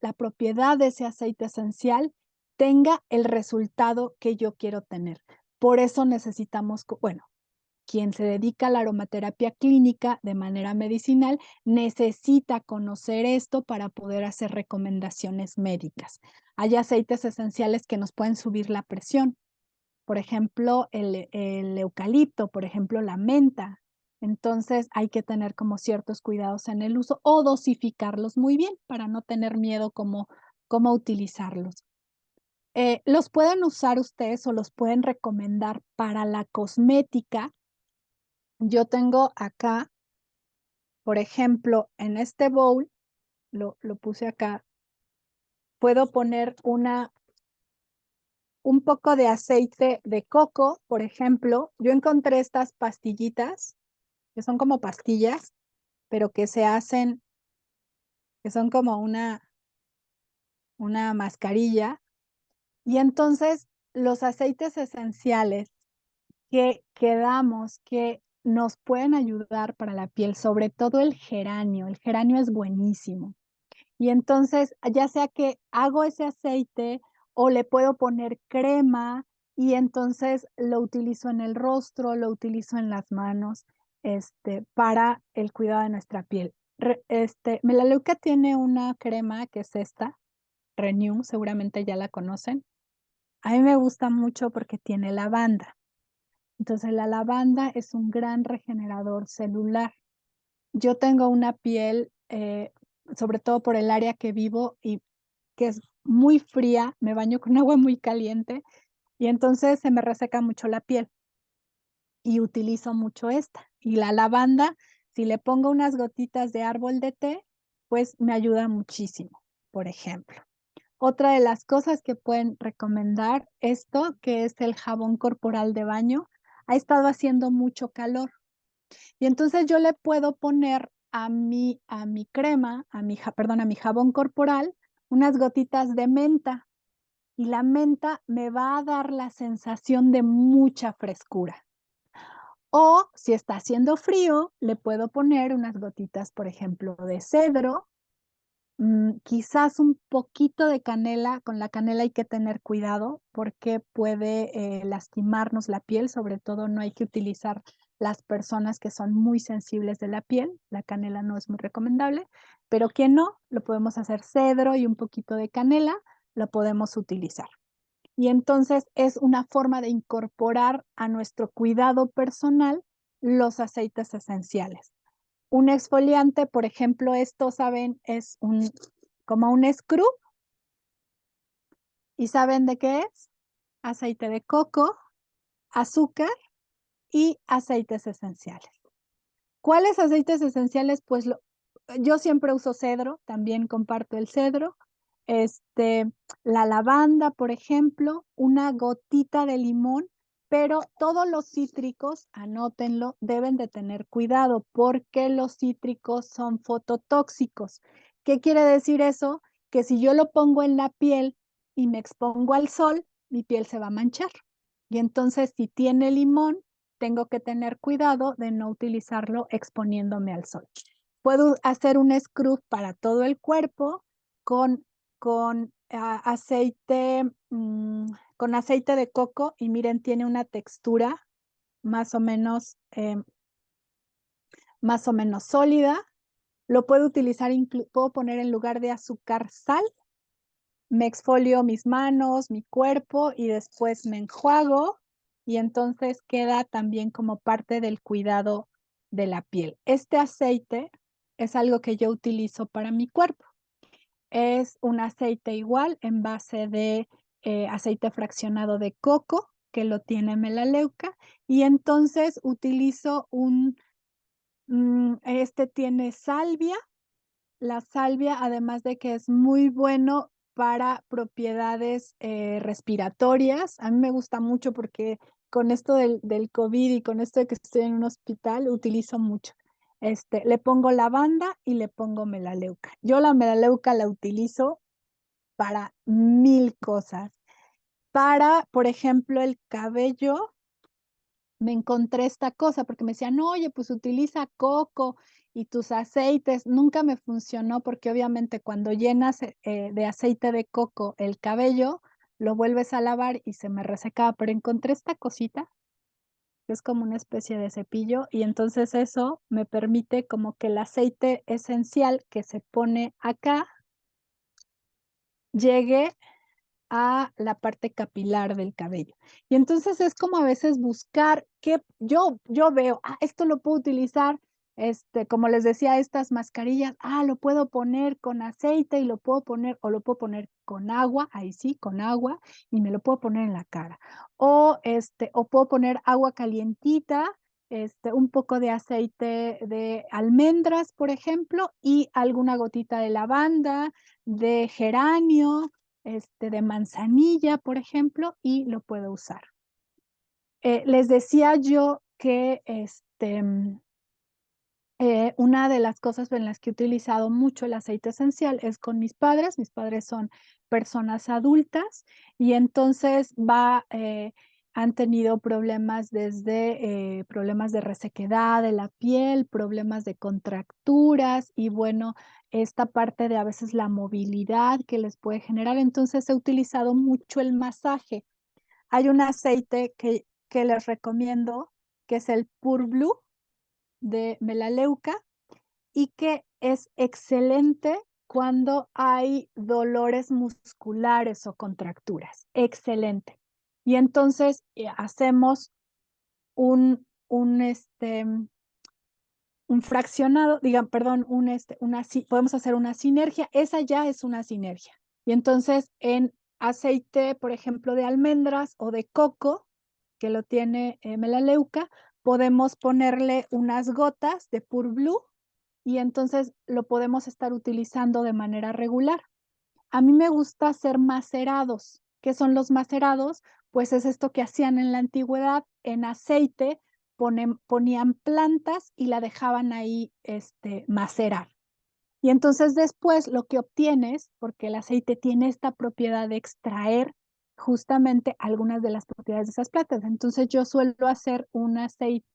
la propiedad de ese aceite esencial tenga el resultado que yo quiero tener. Por eso necesitamos, bueno, quien se dedica a la aromaterapia clínica de manera medicinal necesita conocer esto para poder hacer recomendaciones médicas. Hay aceites esenciales que nos pueden subir la presión. por ejemplo, el eucalipto, por ejemplo, la menta. Entonces hay que tener como ciertos cuidados en el uso o dosificarlos muy bien para no tener miedo cómo utilizarlos. Los pueden usar ustedes o los pueden recomendar para la cosmética. Yo tengo acá, por ejemplo, en este bowl, lo puse acá, puedo poner un poco de aceite de coco, por ejemplo. Yo encontré estas pastillitas, que son como pastillas, pero que se hacen, que son como una mascarilla. Y entonces los aceites esenciales que damos, que nos pueden ayudar para la piel, sobre todo el geranio es buenísimo. Y entonces, ya sea que hago ese aceite o le puedo poner crema y entonces lo utilizo en el rostro, lo utilizo en las manos, para el cuidado de nuestra piel. Melaleuca tiene una crema que es esta, Renew, seguramente ya la conocen. A mí me gusta mucho porque tiene lavanda. Entonces, la lavanda es un gran regenerador celular. Yo tengo una piel, sobre todo por el área que vivo y que es muy fría, me baño con agua muy caliente y entonces se me reseca mucho la piel y utilizo mucho esta. Y la lavanda, si le pongo unas gotitas de árbol de té, pues me ayuda muchísimo, por ejemplo. Otra de las cosas que pueden recomendar, esto que es el jabón corporal de baño, ha estado haciendo mucho calor. Y entonces yo le puedo poner a mi crema, a mi jabón corporal, unas gotitas de menta. Y la menta me va a dar la sensación de mucha frescura. O si está haciendo frío, le puedo poner unas gotitas, por ejemplo, de cedro, quizás un poquito de canela. Con la canela hay que tener cuidado porque puede lastimarnos la piel, sobre todo no hay que utilizar las personas que son muy sensibles de la piel, la canela no es muy recomendable, pero quien no, lo podemos hacer cedro y un poquito de canela, lo podemos utilizar. Y entonces es una forma de incorporar a nuestro cuidado personal los aceites esenciales. Un exfoliante, por ejemplo, esto, ¿saben? Es como un scrub. ¿Y saben de qué es? Aceite de coco, azúcar y aceites esenciales. ¿Cuáles aceites esenciales? Pues yo siempre uso cedro, también comparto el cedro. La lavanda, por ejemplo, una gotita de limón, pero todos los cítricos, anótenlo, deben de tener cuidado porque los cítricos son fototóxicos. ¿Qué quiere decir eso? Que si yo lo pongo en la piel y me expongo al sol, mi piel se va a manchar. Y entonces, si tiene limón, tengo que tener cuidado de no utilizarlo exponiéndome al sol. Puedo hacer un scrub para todo el cuerpo con, aceite, con aceite de coco y miren, tiene una textura más o menos, sólida. Lo puedo utilizar, puedo poner en lugar de azúcar sal. Me exfolio mis manos, mi cuerpo y después me enjuago y entonces queda también como parte del cuidado de la piel. Este aceite es algo que yo utilizo para mi cuerpo. Es un aceite igual en base de aceite fraccionado de coco, que lo tiene Melaleuca, y entonces utilizo este tiene salvia. La salvia, además de que es muy bueno para propiedades respiratorias, a mí me gusta mucho porque con esto del COVID y con esto de que estoy en un hospital, utilizo mucho. Le pongo lavanda y le pongo melaleuca. Yo la melaleuca la utilizo para mil cosas. Para, por ejemplo, el cabello, me encontré esta cosa porque me decían, oye, pues utiliza coco y tus aceites. Nunca me funcionó porque obviamente cuando llenas de aceite de coco el cabello, lo vuelves a lavar y se me resecaba, pero encontré esta cosita que es como una especie de cepillo y entonces eso me permite como que el aceite esencial que se pone acá llegue a la parte capilar del cabello. Y entonces es como a veces buscar que yo veo, esto lo puedo utilizar, como les decía, estas mascarillas, lo puedo poner con aceite y lo puedo poner, o lo puedo poner con agua, ahí sí, con agua, y me lo puedo poner en la cara. O puedo poner agua calientita, un poco de aceite de almendras, por ejemplo, y alguna gotita de lavanda, de geranio, de manzanilla, por ejemplo, y lo puedo usar. Les decía yo que una de las cosas en las que he utilizado mucho el aceite esencial es con mis padres. Mis padres son personas adultas y entonces han tenido problemas desde problemas de resequedad de la piel, problemas de contracturas y bueno, esta parte de a veces la movilidad que les puede generar. Entonces he utilizado mucho el masaje. Hay un aceite que les recomiendo que es el Pure Blue de melaleuca y que es excelente cuando hay dolores musculares o contracturas. Excelente. Y entonces hacemos un fraccionado, perdón, podemos hacer una sinergia. Esa ya es una sinergia. Y entonces en aceite, por ejemplo, de almendras o de coco, que lo tiene melaleuca, podemos ponerle unas gotas de Pure Blue y entonces lo podemos estar utilizando de manera regular. A mí me gusta hacer macerados. ¿Qué son los macerados? Pues es esto que hacían en la antigüedad, en aceite ponían plantas y la dejaban ahí macerar. Y entonces después lo que obtienes, porque el aceite tiene esta propiedad de extraer justamente algunas de las propiedades de esas plantas. Entonces yo suelo hacer un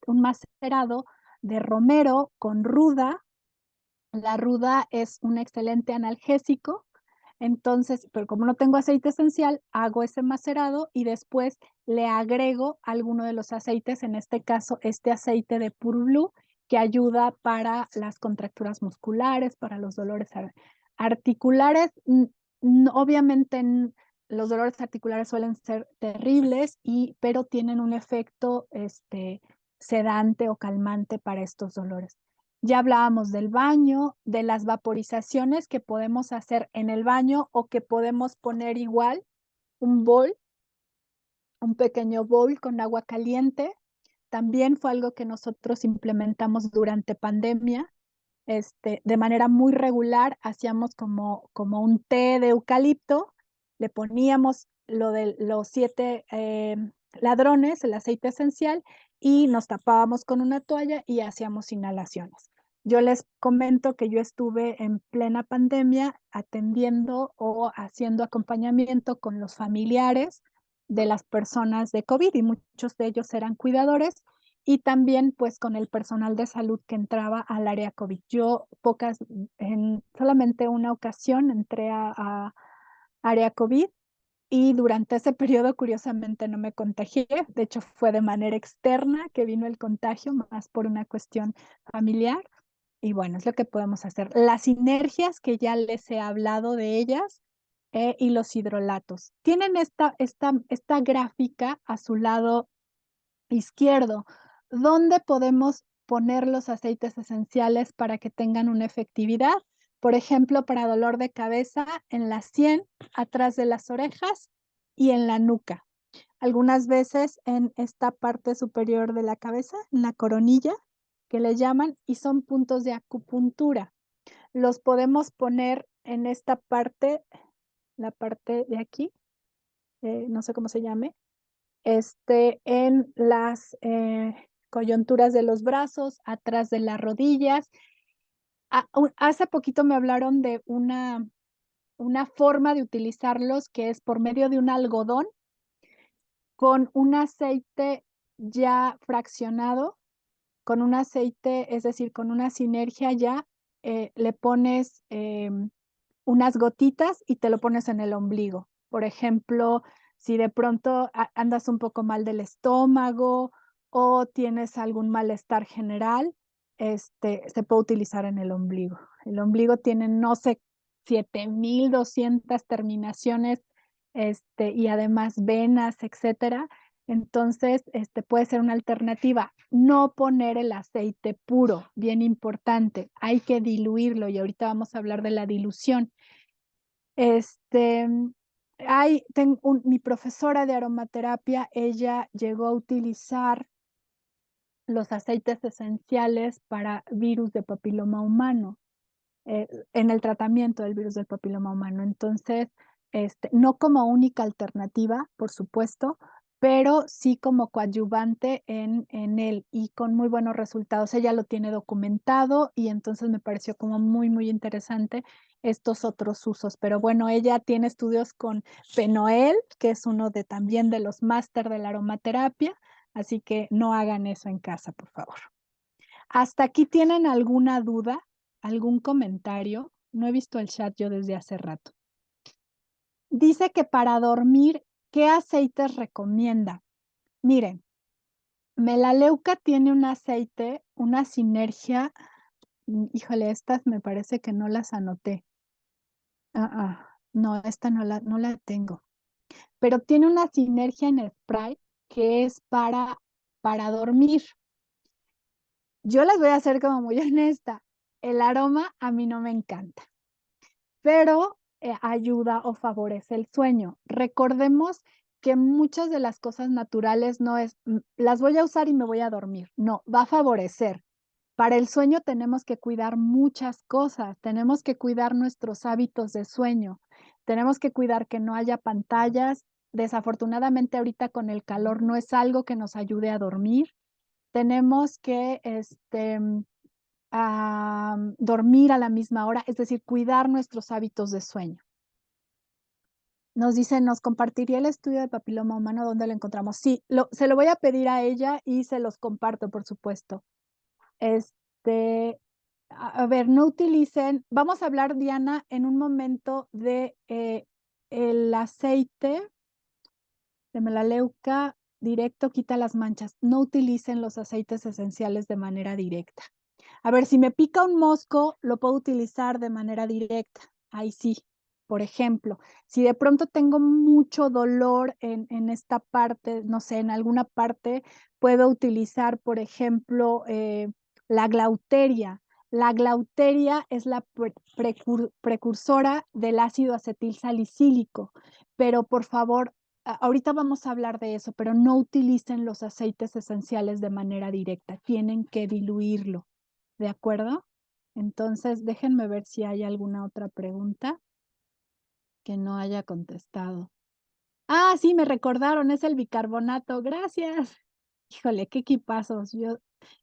macerado de romero con ruda. La ruda es un excelente analgésico. Entonces, pero como no tengo aceite esencial, hago ese macerado y después le agrego alguno de los aceites, en este caso, este aceite de Pure Blue, que ayuda para las contracturas musculares, para los dolores articulares. Obviamente, los dolores articulares suelen ser terribles, pero tienen un efecto sedante o calmante para estos dolores. Ya hablábamos del baño, de las vaporizaciones que podemos hacer en el baño o que podemos poner igual un bol, un pequeño bowl con agua caliente. También fue algo que nosotros implementamos durante pandemia. De manera muy regular, hacíamos como un té de eucalipto, le poníamos los 7 ladrones, el aceite esencial, y nos tapábamos con una toalla y hacíamos inhalaciones. Yo les comento que yo estuve en plena pandemia atendiendo o haciendo acompañamiento con los familiares de las personas de COVID y muchos de ellos eran cuidadores y también pues con el personal de salud que entraba al área COVID. Yo solamente una ocasión entré a área COVID y durante ese periodo curiosamente no me contagié, de hecho fue de manera externa que vino el contagio, más por una cuestión familiar. Y bueno, es lo que podemos hacer. Las sinergias que ya les he hablado de ellas y los hidrolatos. Tienen esta gráfica a su lado izquierdo, donde podemos poner los aceites esenciales para que tengan una efectividad. Por ejemplo, para dolor de cabeza en la sien, atrás de las orejas y en la nuca. Algunas veces en esta parte superior de la cabeza, en la coronilla, que le llaman, y son puntos de acupuntura. Los podemos poner en esta parte, la parte de aquí, no sé cómo se llame, en las coyunturas de los brazos, atrás de las rodillas. Hace poquito me hablaron de una forma de utilizarlos que es por medio de un algodón con un aceite ya fraccionado, con un aceite, es decir, con una sinergia ya, le pones unas gotitas y te lo pones en el ombligo. Por ejemplo, si de pronto andas un poco mal del estómago o tienes algún malestar general, se puede utilizar en el ombligo. El ombligo tiene, no sé, 7,200 terminaciones y además venas, etcétera. Entonces, puede ser una alternativa. No poner el aceite puro, bien importante. Hay que diluirlo y ahorita vamos a hablar de la dilución. Mi profesora de aromaterapia, ella llegó a utilizar los aceites esenciales para virus de papiloma humano, en el tratamiento del virus del papiloma humano. Entonces, no como única alternativa, por supuesto, pero sí como coadyuvante en él y con muy buenos resultados. Ella lo tiene documentado y entonces me pareció como muy, muy interesante estos otros usos. Pero bueno, ella tiene estudios con Fenoel, que es uno también de los máster de la aromaterapia, así que no hagan eso en casa, por favor. ¿Hasta aquí tienen alguna duda? ¿Algún comentario? No he visto el chat yo desde hace rato. Dice que para dormir, ¿qué aceites recomienda? Miren, Melaleuca tiene un aceite, una sinergia. Híjole, estas me parece que no las anoté. No, esta no la tengo. Pero tiene una sinergia en spray que es para dormir. Yo les voy a ser como muy honesta. El aroma a mí no me encanta, pero ayuda o favorece el sueño. Recordemos que muchas de las cosas naturales no es, las voy a usar y me voy a dormir. No, va a favorecer. Para el sueño tenemos que cuidar muchas cosas. Tenemos que cuidar nuestros hábitos de sueño. Tenemos que cuidar que no haya pantallas. Desafortunadamente ahorita con el calor no es algo que nos ayude a dormir. Tenemos que dormir a la misma hora, es decir, cuidar nuestros hábitos de sueño. Nos dicen, ¿nos compartiría el estudio de papiloma humano? ¿Dónde lo encontramos? Sí, se lo voy a pedir a ella y se los comparto, por supuesto. A ver, no utilicen, vamos a hablar, Diana, en un momento de el aceite de melaleuca directo, quita las manchas. No utilicen los aceites esenciales de manera directa. A ver, si me pica un mosco, lo puedo utilizar de manera directa. Ahí sí. Por ejemplo, si de pronto tengo mucho dolor en esta parte, no sé, en alguna parte, puedo utilizar, por ejemplo, la glauteria. La glauteria es la precursora del ácido acetil salicílico, pero por favor, ahorita vamos a hablar de eso, pero no utilicen los aceites esenciales de manera directa, tienen que diluirlo. ¿De acuerdo? Entonces, déjenme ver si hay alguna otra pregunta que no haya contestado. Ah, sí, me recordaron, es el bicarbonato. Gracias. Híjole, qué equipazos. Yo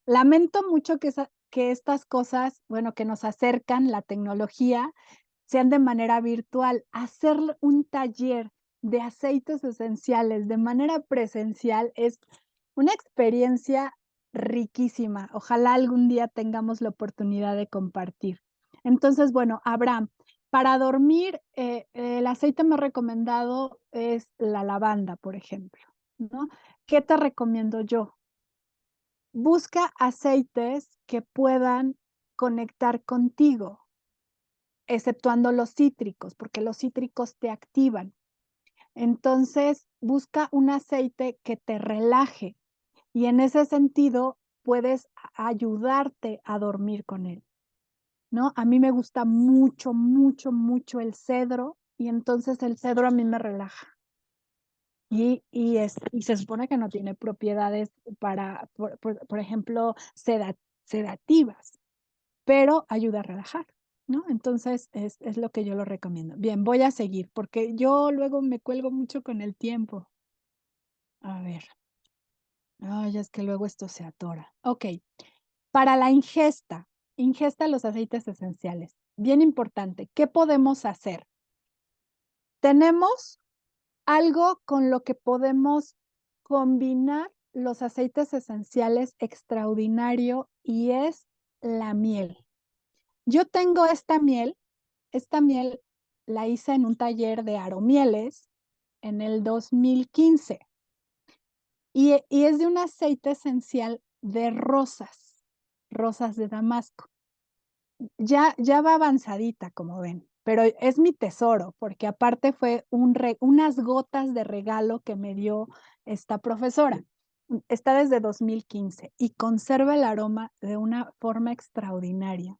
lamento mucho que estas cosas, bueno, que nos acercan la tecnología, sean de manera virtual. Hacer un taller de aceites esenciales de manera presencial es una experiencia riquísima. Ojalá algún día tengamos la oportunidad de compartir. Entonces, bueno, Abraham, para dormir, el aceite más recomendado es la lavanda, por ejemplo, ¿no? ¿Qué te recomiendo yo? Busca aceites que puedan conectar contigo, exceptuando los cítricos, porque los cítricos te activan. Entonces, busca un aceite que te relaje y en ese sentido puedes ayudarte a dormir con él, ¿no? A mí me gusta mucho, mucho, mucho el cedro y entonces el cedro a mí me relaja. Y se supone que no tiene propiedades para, por ejemplo, sedativas, pero ayuda a relajar, ¿no? Entonces es lo que yo lo recomiendo. Bien, voy a seguir porque yo luego me cuelgo mucho con el tiempo. A ver. Ay, es que luego esto se atora. Ok, para la ingesta de los aceites esenciales. Bien importante, ¿qué podemos hacer? Tenemos algo con lo que podemos combinar los aceites esenciales extraordinario y es la miel. Yo tengo esta miel la hice en un taller de aromieles en el 2015 y es de un aceite esencial de rosas de Damasco. Ya va avanzadita, como ven. pero es mi tesoro, porque aparte fue unas gotas de regalo que me dio esta profesora. Está desde 2015 y conserva el aroma de una forma extraordinaria.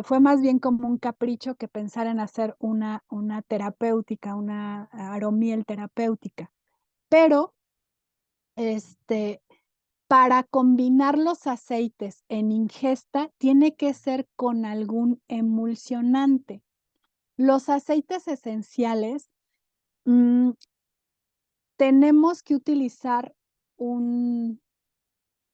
Fue más bien como un capricho que pensar en hacer una terapéutica, una aromiel terapéutica. Pero, para combinar los aceites en ingesta, tiene que ser con algún emulsionante. Los aceites esenciales, tenemos que utilizar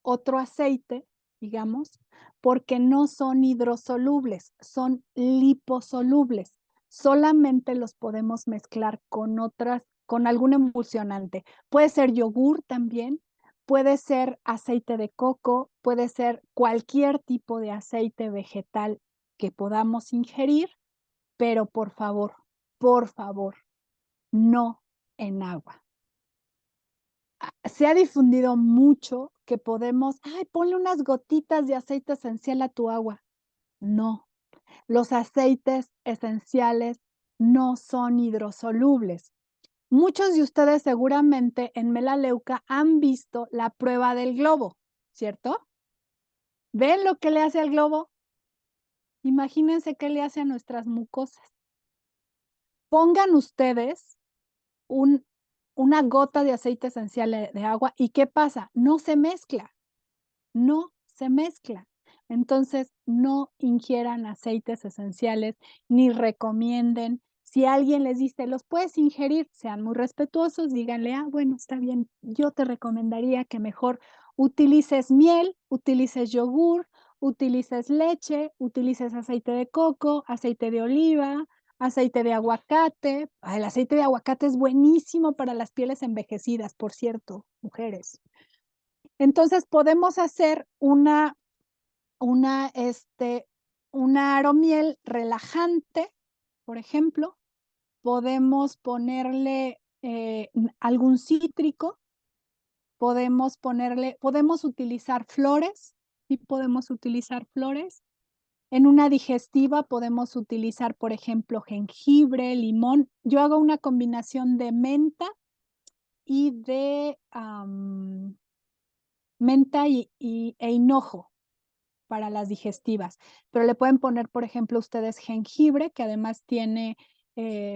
otro aceite, digamos, porque no son hidrosolubles, son liposolubles. Solamente los podemos mezclar con algún emulsionante. Puede ser yogur también, puede ser aceite de coco, puede ser cualquier tipo de aceite vegetal que podamos ingerir, pero por favor, no en agua. Se ha difundido mucho que podemos, ay, ponle unas gotitas de aceite esencial a tu agua. No, los aceites esenciales no son hidrosolubles. Muchos de ustedes seguramente en Melaleuca han visto la prueba del globo, ¿cierto? ¿Ven lo que le hace al globo? Imagínense qué le hace a nuestras mucosas. Pongan ustedes una gota de aceite esencial de agua y ¿qué pasa? No se mezcla. No se mezcla. Entonces, no ingieran aceites esenciales ni recomienden. Si alguien les dice, los puedes ingerir, sean muy respetuosos, díganle, bueno, está bien, yo te recomendaría que mejor utilices miel, utilices yogur, utilices leche, utilices aceite de coco, aceite de oliva, aceite de aguacate. El aceite de aguacate es buenísimo para las pieles envejecidas, por cierto, mujeres. Entonces podemos hacer una aromiel relajante, por ejemplo. Podemos ponerle algún cítrico, podemos utilizar flores, sí podemos utilizar flores. En una digestiva podemos utilizar, por ejemplo, jengibre, limón. Yo hago una combinación de menta y de menta e hinojo para las digestivas, pero le pueden poner, por ejemplo, ustedes jengibre, que además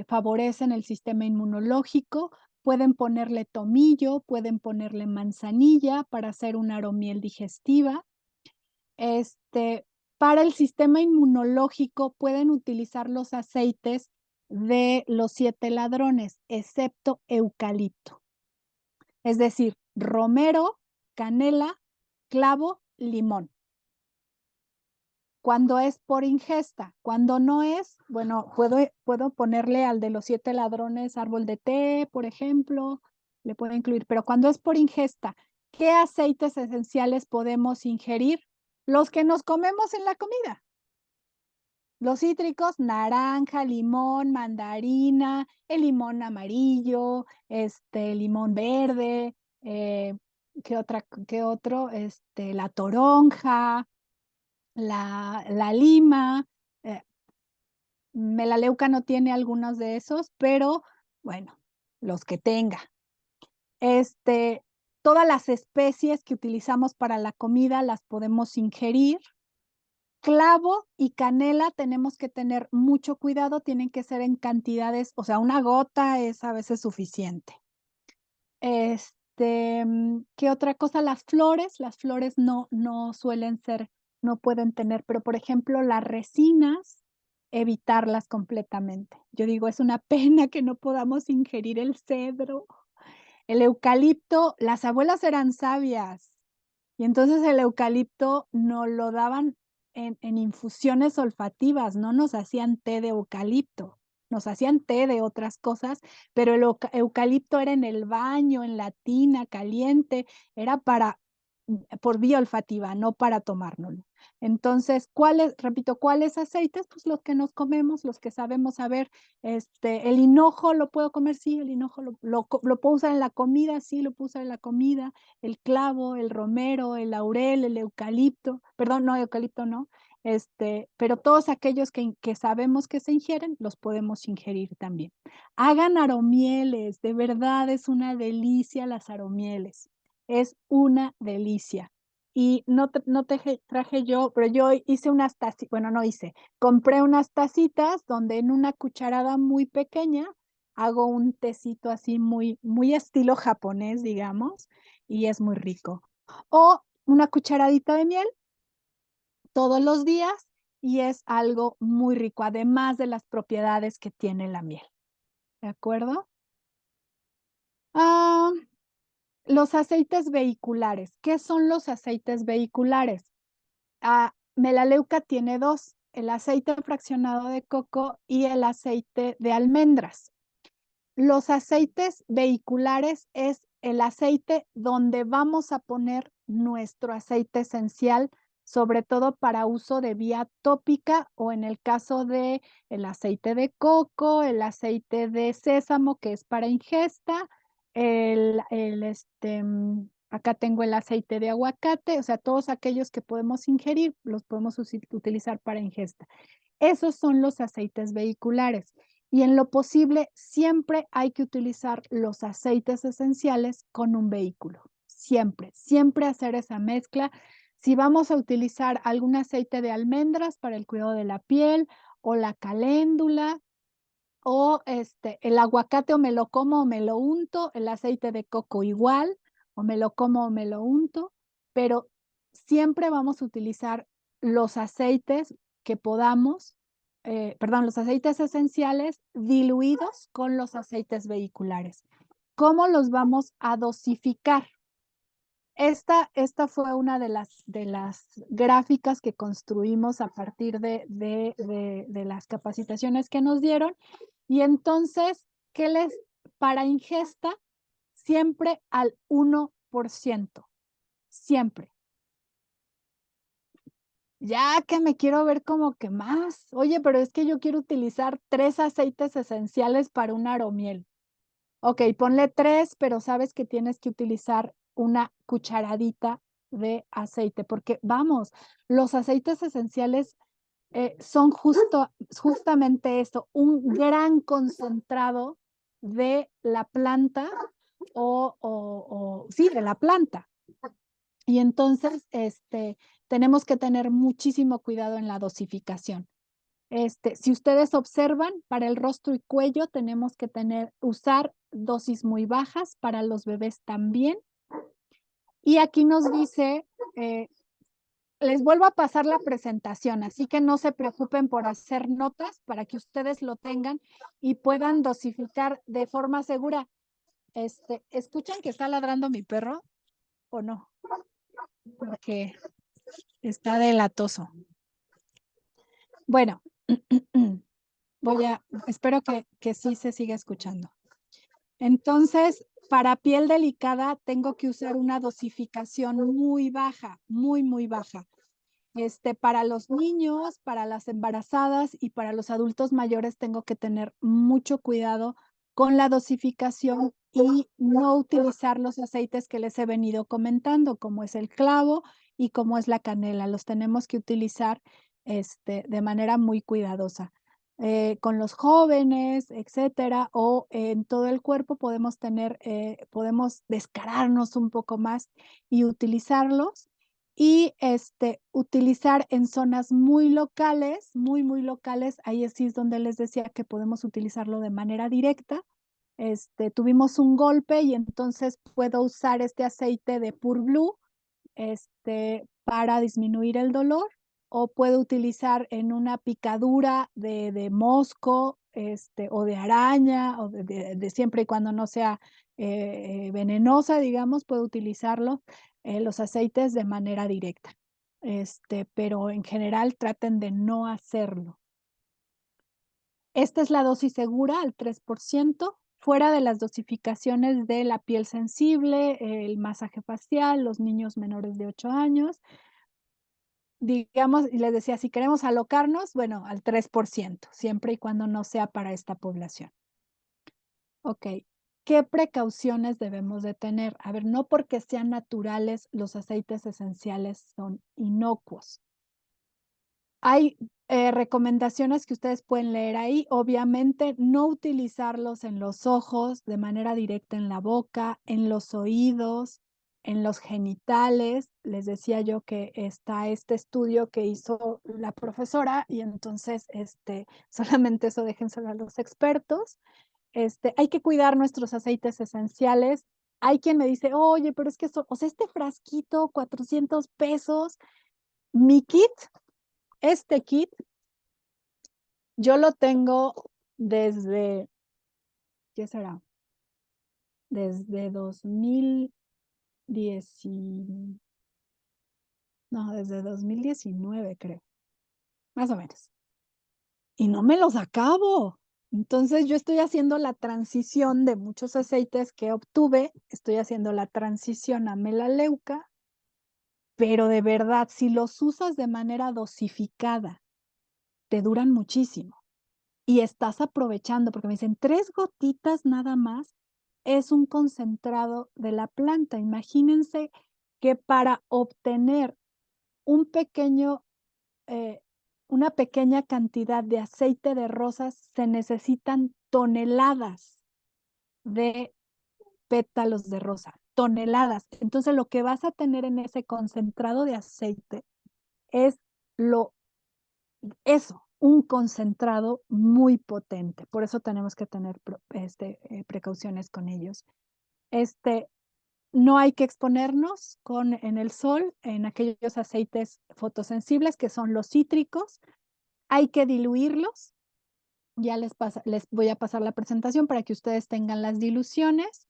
favorecen el sistema inmunológico, pueden ponerle tomillo, pueden ponerle manzanilla para hacer una aromiel digestiva. Para el sistema inmunológico pueden utilizar los aceites de los 7 ladrones, excepto eucalipto. Es decir, romero, canela, clavo, limón. Cuando es por ingesta, cuando no es, bueno, puedo ponerle al de los 7 ladrones árbol de té, por ejemplo, le puedo incluir, pero cuando es por ingesta, ¿qué aceites esenciales podemos ingerir? Los que nos comemos en la comida. Los cítricos, naranja, limón, mandarina, el limón amarillo, limón verde, ¿qué otro? La toronja, la lima. Melaleuca no tiene algunos de esos, pero bueno, los que tenga. Todas las especies que utilizamos para la comida las podemos ingerir. Clavo y canela tenemos que tener mucho cuidado, tienen que ser en cantidades, o sea, una gota es a veces suficiente. ¿Qué otra cosa? Las flores no suelen ser, no pueden tener, pero por ejemplo, las resinas, evitarlas completamente. Yo digo, es una pena que no podamos ingerir el cedro. El eucalipto, las abuelas eran sabias y entonces el eucalipto nos lo daban en infusiones olfativas, no nos hacían té de eucalipto, nos hacían té de otras cosas, pero el eucalipto era en el baño, en la tina, caliente, era por vía olfativa, no para tomárnoslo. Entonces, ¿cuáles aceites? Pues los que nos comemos, los que sabemos saber. El hinojo lo puedo comer, sí, el hinojo lo puedo usar en la comida, sí, lo puedo usar en la comida. El clavo, el romero, el laurel, el eucalipto, perdón, no, eucalipto no. Pero todos aquellos que sabemos que se ingieren, los podemos ingerir también. Hagan aromieles, de verdad es una delicia las aromieles, es una delicia. Y no traje yo, pero yo hice unas tacitas, bueno, no hice, compré unas tacitas donde en una cucharada muy pequeña hago un tecito así muy, muy estilo japonés, digamos, y es muy rico. O una cucharadita de miel todos los días y es algo muy rico, además de las propiedades que tiene la miel. ¿De acuerdo? Ah, los aceites vehiculares. ¿Qué son los aceites vehiculares? Melaleuca tiene dos, el aceite fraccionado de coco y el aceite de almendras. Los aceites vehiculares es el aceite donde vamos a poner nuestro aceite esencial, sobre todo para uso de vía tópica o en el caso de el aceite de coco, el aceite de sésamo que es para ingesta, acá tengo el aceite de aguacate, o sea, todos aquellos que podemos ingerir los podemos utilizar para ingesta. Esos son los aceites vehiculares. Y en lo posible, siempre hay que utilizar los aceites esenciales con un vehículo. Siempre, siempre hacer esa mezcla. Si vamos a utilizar algún aceite de almendras para el cuidado de la piel o la caléndula o el aguacate o me lo como o me lo unto, el aceite de coco igual, o me lo como o me lo unto, pero siempre vamos a utilizar los aceites que podamos, los aceites esenciales diluidos con los aceites vehiculares. ¿Cómo los vamos a dosificar? Esta fue una de las gráficas que construimos a partir de las capacitaciones que nos dieron. Y entonces, para ingesta, siempre al 1%, siempre. Ya que me quiero ver como que más. Oye, pero es que yo quiero utilizar 3 aceites esenciales para un aromiel. Ok, ponle 3, pero sabes que tienes que utilizar una cucharadita de aceite, porque vamos, los aceites esenciales son justamente esto, un gran concentrado de la planta sí, de la planta. Y entonces, tenemos que tener muchísimo cuidado en la dosificación. Si ustedes observan, para el rostro y cuello tenemos que usar dosis muy bajas, para los bebés también. Y aquí nos dice, les vuelvo a pasar la presentación, así que no se preocupen por hacer notas para que ustedes lo tengan y puedan dosificar de forma segura. ¿Escuchan que está ladrando mi perro o no? Porque está delatoso. Bueno, espero que sí se siga escuchando. Entonces, para piel delicada tengo que usar una dosificación muy baja, muy, muy baja. Para los niños, para las embarazadas y para los adultos mayores tengo que tener mucho cuidado con la dosificación y no utilizar los aceites que les he venido comentando, como es el clavo y como es la canela. Los tenemos que utilizar de manera muy cuidadosa. Con los jóvenes, etcétera, o en todo el cuerpo podemos podemos descararnos un poco más y utilizarlos y utilizar en zonas muy locales, muy, muy locales, ahí sí es donde les decía que podemos utilizarlo de manera directa. Tuvimos un golpe y entonces puedo usar este aceite de Pure Blue para disminuir el dolor, o puedo utilizar en una picadura de mosco o de araña, o de siempre y cuando no sea venenosa, digamos, puedo utilizarlo, los aceites de manera directa. Pero en general traten de no hacerlo. Esta es la dosis segura al 3%, fuera de las dosificaciones de la piel sensible, el masaje facial, los niños menores de 8 años. Digamos, y les decía, si queremos alocarnos, bueno, al 3%, siempre y cuando no sea para esta población. Ok, ¿qué precauciones debemos de tener? A ver, no porque sean naturales, los aceites esenciales son inocuos. Hay recomendaciones que ustedes pueden leer ahí. Obviamente, no utilizarlos en los ojos de manera directa en la boca, en los oídos, en los genitales. Les decía yo que está este estudio que hizo la profesora y entonces solamente eso déjenselo a los expertos. Hay que cuidar nuestros aceites esenciales. Hay quien me dice, oye, pero es que o sea, este frasquito, 400 pesos, mi kit, este kit, yo lo tengo desde, ¿qué será? Desde 2010, no, desde 2019 creo, más o menos. Y no me los acabo. Entonces yo estoy haciendo la transición de muchos aceites que obtuve, estoy haciendo la transición a melaleuca, pero de verdad, si los usas de manera dosificada, te duran muchísimo. Y estás aprovechando, porque me dicen, 3 gotitas nada más es un concentrado de la planta. Imagínense que para obtener un pequeño, eh, una pequeña cantidad de aceite de rosas se necesitan toneladas de pétalos de rosa, toneladas. Entonces lo que vas a tener en ese concentrado de aceite es un concentrado muy potente. Por eso tenemos que tener precauciones con ellos. No hay que exponernos en el sol, en aquellos aceites fotosensibles que son los cítricos. Hay que diluirlos. Ya les voy a pasar la presentación para que ustedes tengan las diluciones.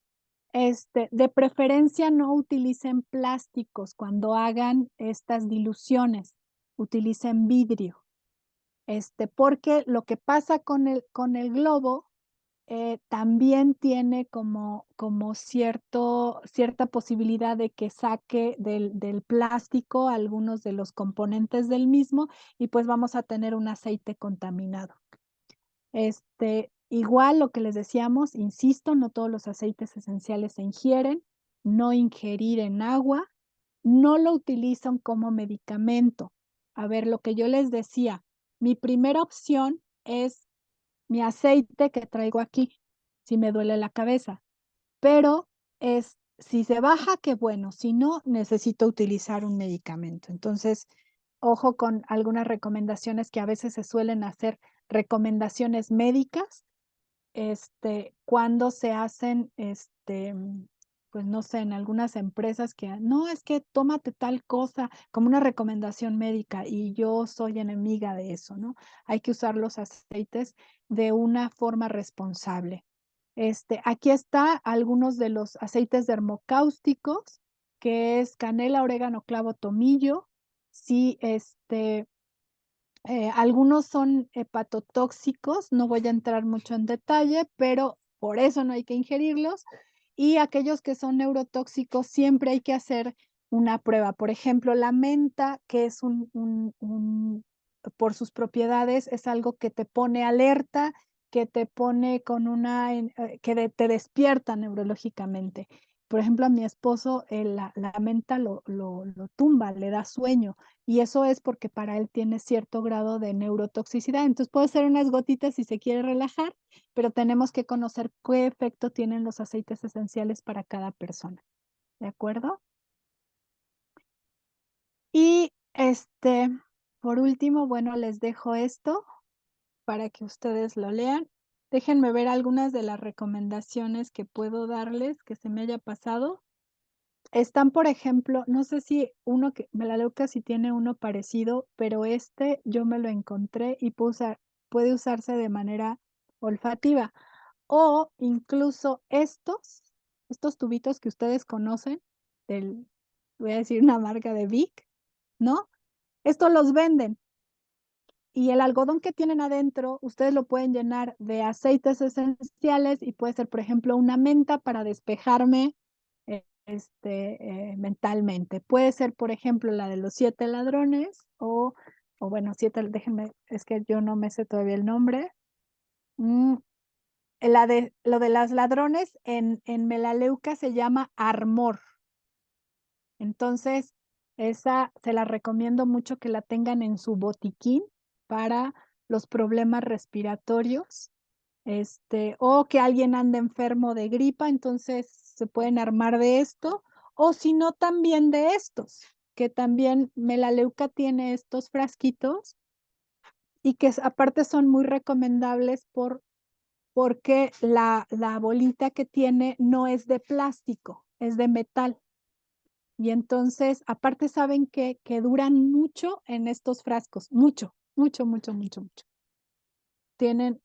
De preferencia no utilicen plásticos cuando hagan estas diluciones. Utilicen vidrio. Porque lo que pasa con el globo también tiene como cierta posibilidad de que saque del plástico algunos de los componentes del mismo y pues vamos a tener un aceite contaminado. Igual lo que les decíamos, insisto, no todos los aceites esenciales se ingieren, no ingerir en agua, no lo utilizan como medicamento. A ver, lo que yo les decía, mi primera opción es mi aceite que traigo aquí, si me duele la cabeza, pero si se baja, qué bueno, si no, necesito utilizar un medicamento. Entonces, ojo con algunas recomendaciones que a veces se suelen hacer, recomendaciones médicas, cuando se hacen, pues no sé, en algunas empresas que no, es que tómate tal cosa como una recomendación médica y yo soy enemiga de eso, ¿no? Hay que usar los aceites de una forma responsable. Aquí está algunos de los aceites dermocáusticos, que es canela, orégano, clavo, tomillo. Sí, algunos son hepatotóxicos, no voy a entrar mucho en detalle, pero por eso no hay que ingerirlos. Y aquellos que son neurotóxicos, siempre hay que hacer una prueba. Por ejemplo, la menta, que es por sus propiedades, es algo que te pone alerta, que te pone te despierta neurológicamente. Por ejemplo, a mi esposo la menta lo tumba, le da sueño. Y eso es porque para él tiene cierto grado de neurotoxicidad. Entonces puede ser unas gotitas si se quiere relajar, pero tenemos que conocer qué efecto tienen los aceites esenciales para cada persona. ¿De acuerdo? Y por último, bueno, les dejo esto para que ustedes lo lean. Déjenme ver algunas de las recomendaciones que puedo darles que se me haya pasado. Están, por ejemplo, no sé si Melaleuca si tiene uno parecido, pero yo me lo encontré y puede usarse de manera olfativa. O incluso estos tubitos que ustedes conocen, voy a decir una marca de Vic, ¿no? Estos los venden. Y el algodón que tienen adentro, ustedes lo pueden llenar de aceites esenciales y puede ser, por ejemplo, una menta para despejarme mentalmente. Puede ser, por ejemplo, la de los 7 ladrones o bueno, déjenme, es que yo no me sé todavía el nombre. Lo de las ladrones en melaleuca se llama Armor. Entonces, Esa se la recomiendo mucho que la tengan en su botiquín para los problemas respiratorios. O que alguien ande enfermo de gripa, entonces se pueden armar de esto, o si no, también de estos, que también Melaleuca tiene estos frasquitos y que aparte son muy recomendables porque la bolita que tiene no es de plástico, es de metal. Y entonces, aparte saben que duran mucho en estos frascos, mucho, mucho, mucho, mucho, mucho.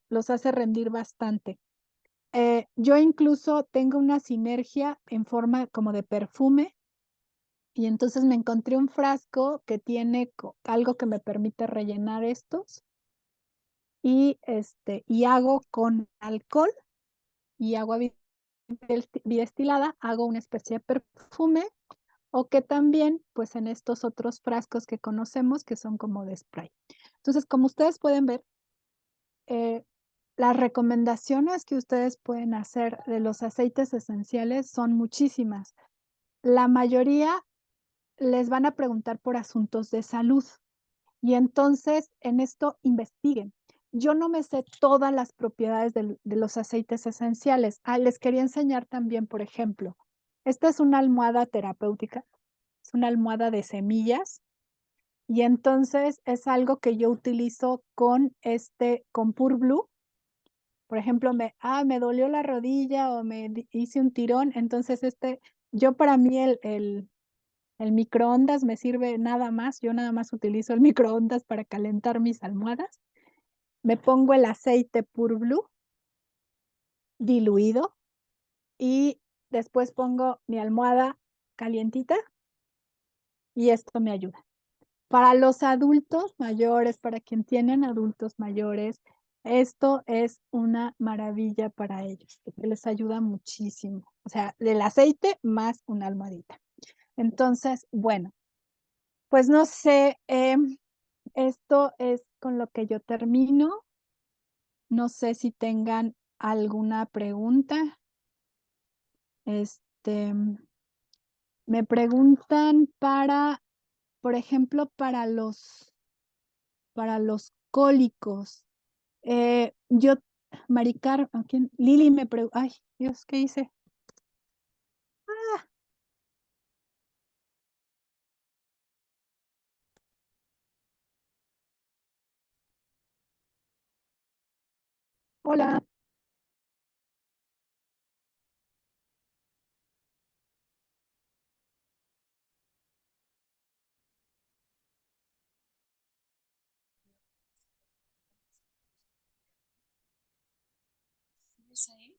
Los hace rendir bastante. Yo incluso tengo una sinergia en forma como de perfume y entonces me encontré un frasco que tiene algo que me permite rellenar estos y hago con alcohol y agua bidestilada, hago una especie de perfume o que también pues en estos otros frascos que conocemos que son como de spray. Entonces, como ustedes pueden ver, eh, las recomendaciones que ustedes pueden hacer de los aceites esenciales son muchísimas. La mayoría les van a preguntar por asuntos de salud y entonces en esto investiguen. Yo no me sé todas las propiedades de los aceites esenciales. Les quería enseñar también, por ejemplo, esta es una almohada terapéutica, es una almohada de semillas y entonces es algo que yo utilizo con Pure Blue. Por ejemplo, me dolió la rodilla o hice un tirón, entonces yo para mí el microondas me sirve nada más, yo nada más utilizo el microondas para calentar mis almohadas. Me pongo el aceite Pure Blue diluido y después pongo mi almohada calientita y esto me ayuda. Para los adultos mayores, para quien tienen adultos mayores, esto es una maravilla para ellos, porque les ayuda muchísimo. O sea, del aceite más una almohadita. Entonces, bueno, pues no sé, esto es con lo que yo termino. No sé si tengan alguna pregunta. Este, me preguntan por ejemplo, para los cólicos. Yo, Maricar, ¿a quién? Lili me preguntó, ay, Dios, ¿qué hice? Hola. ¿Sigues ahí?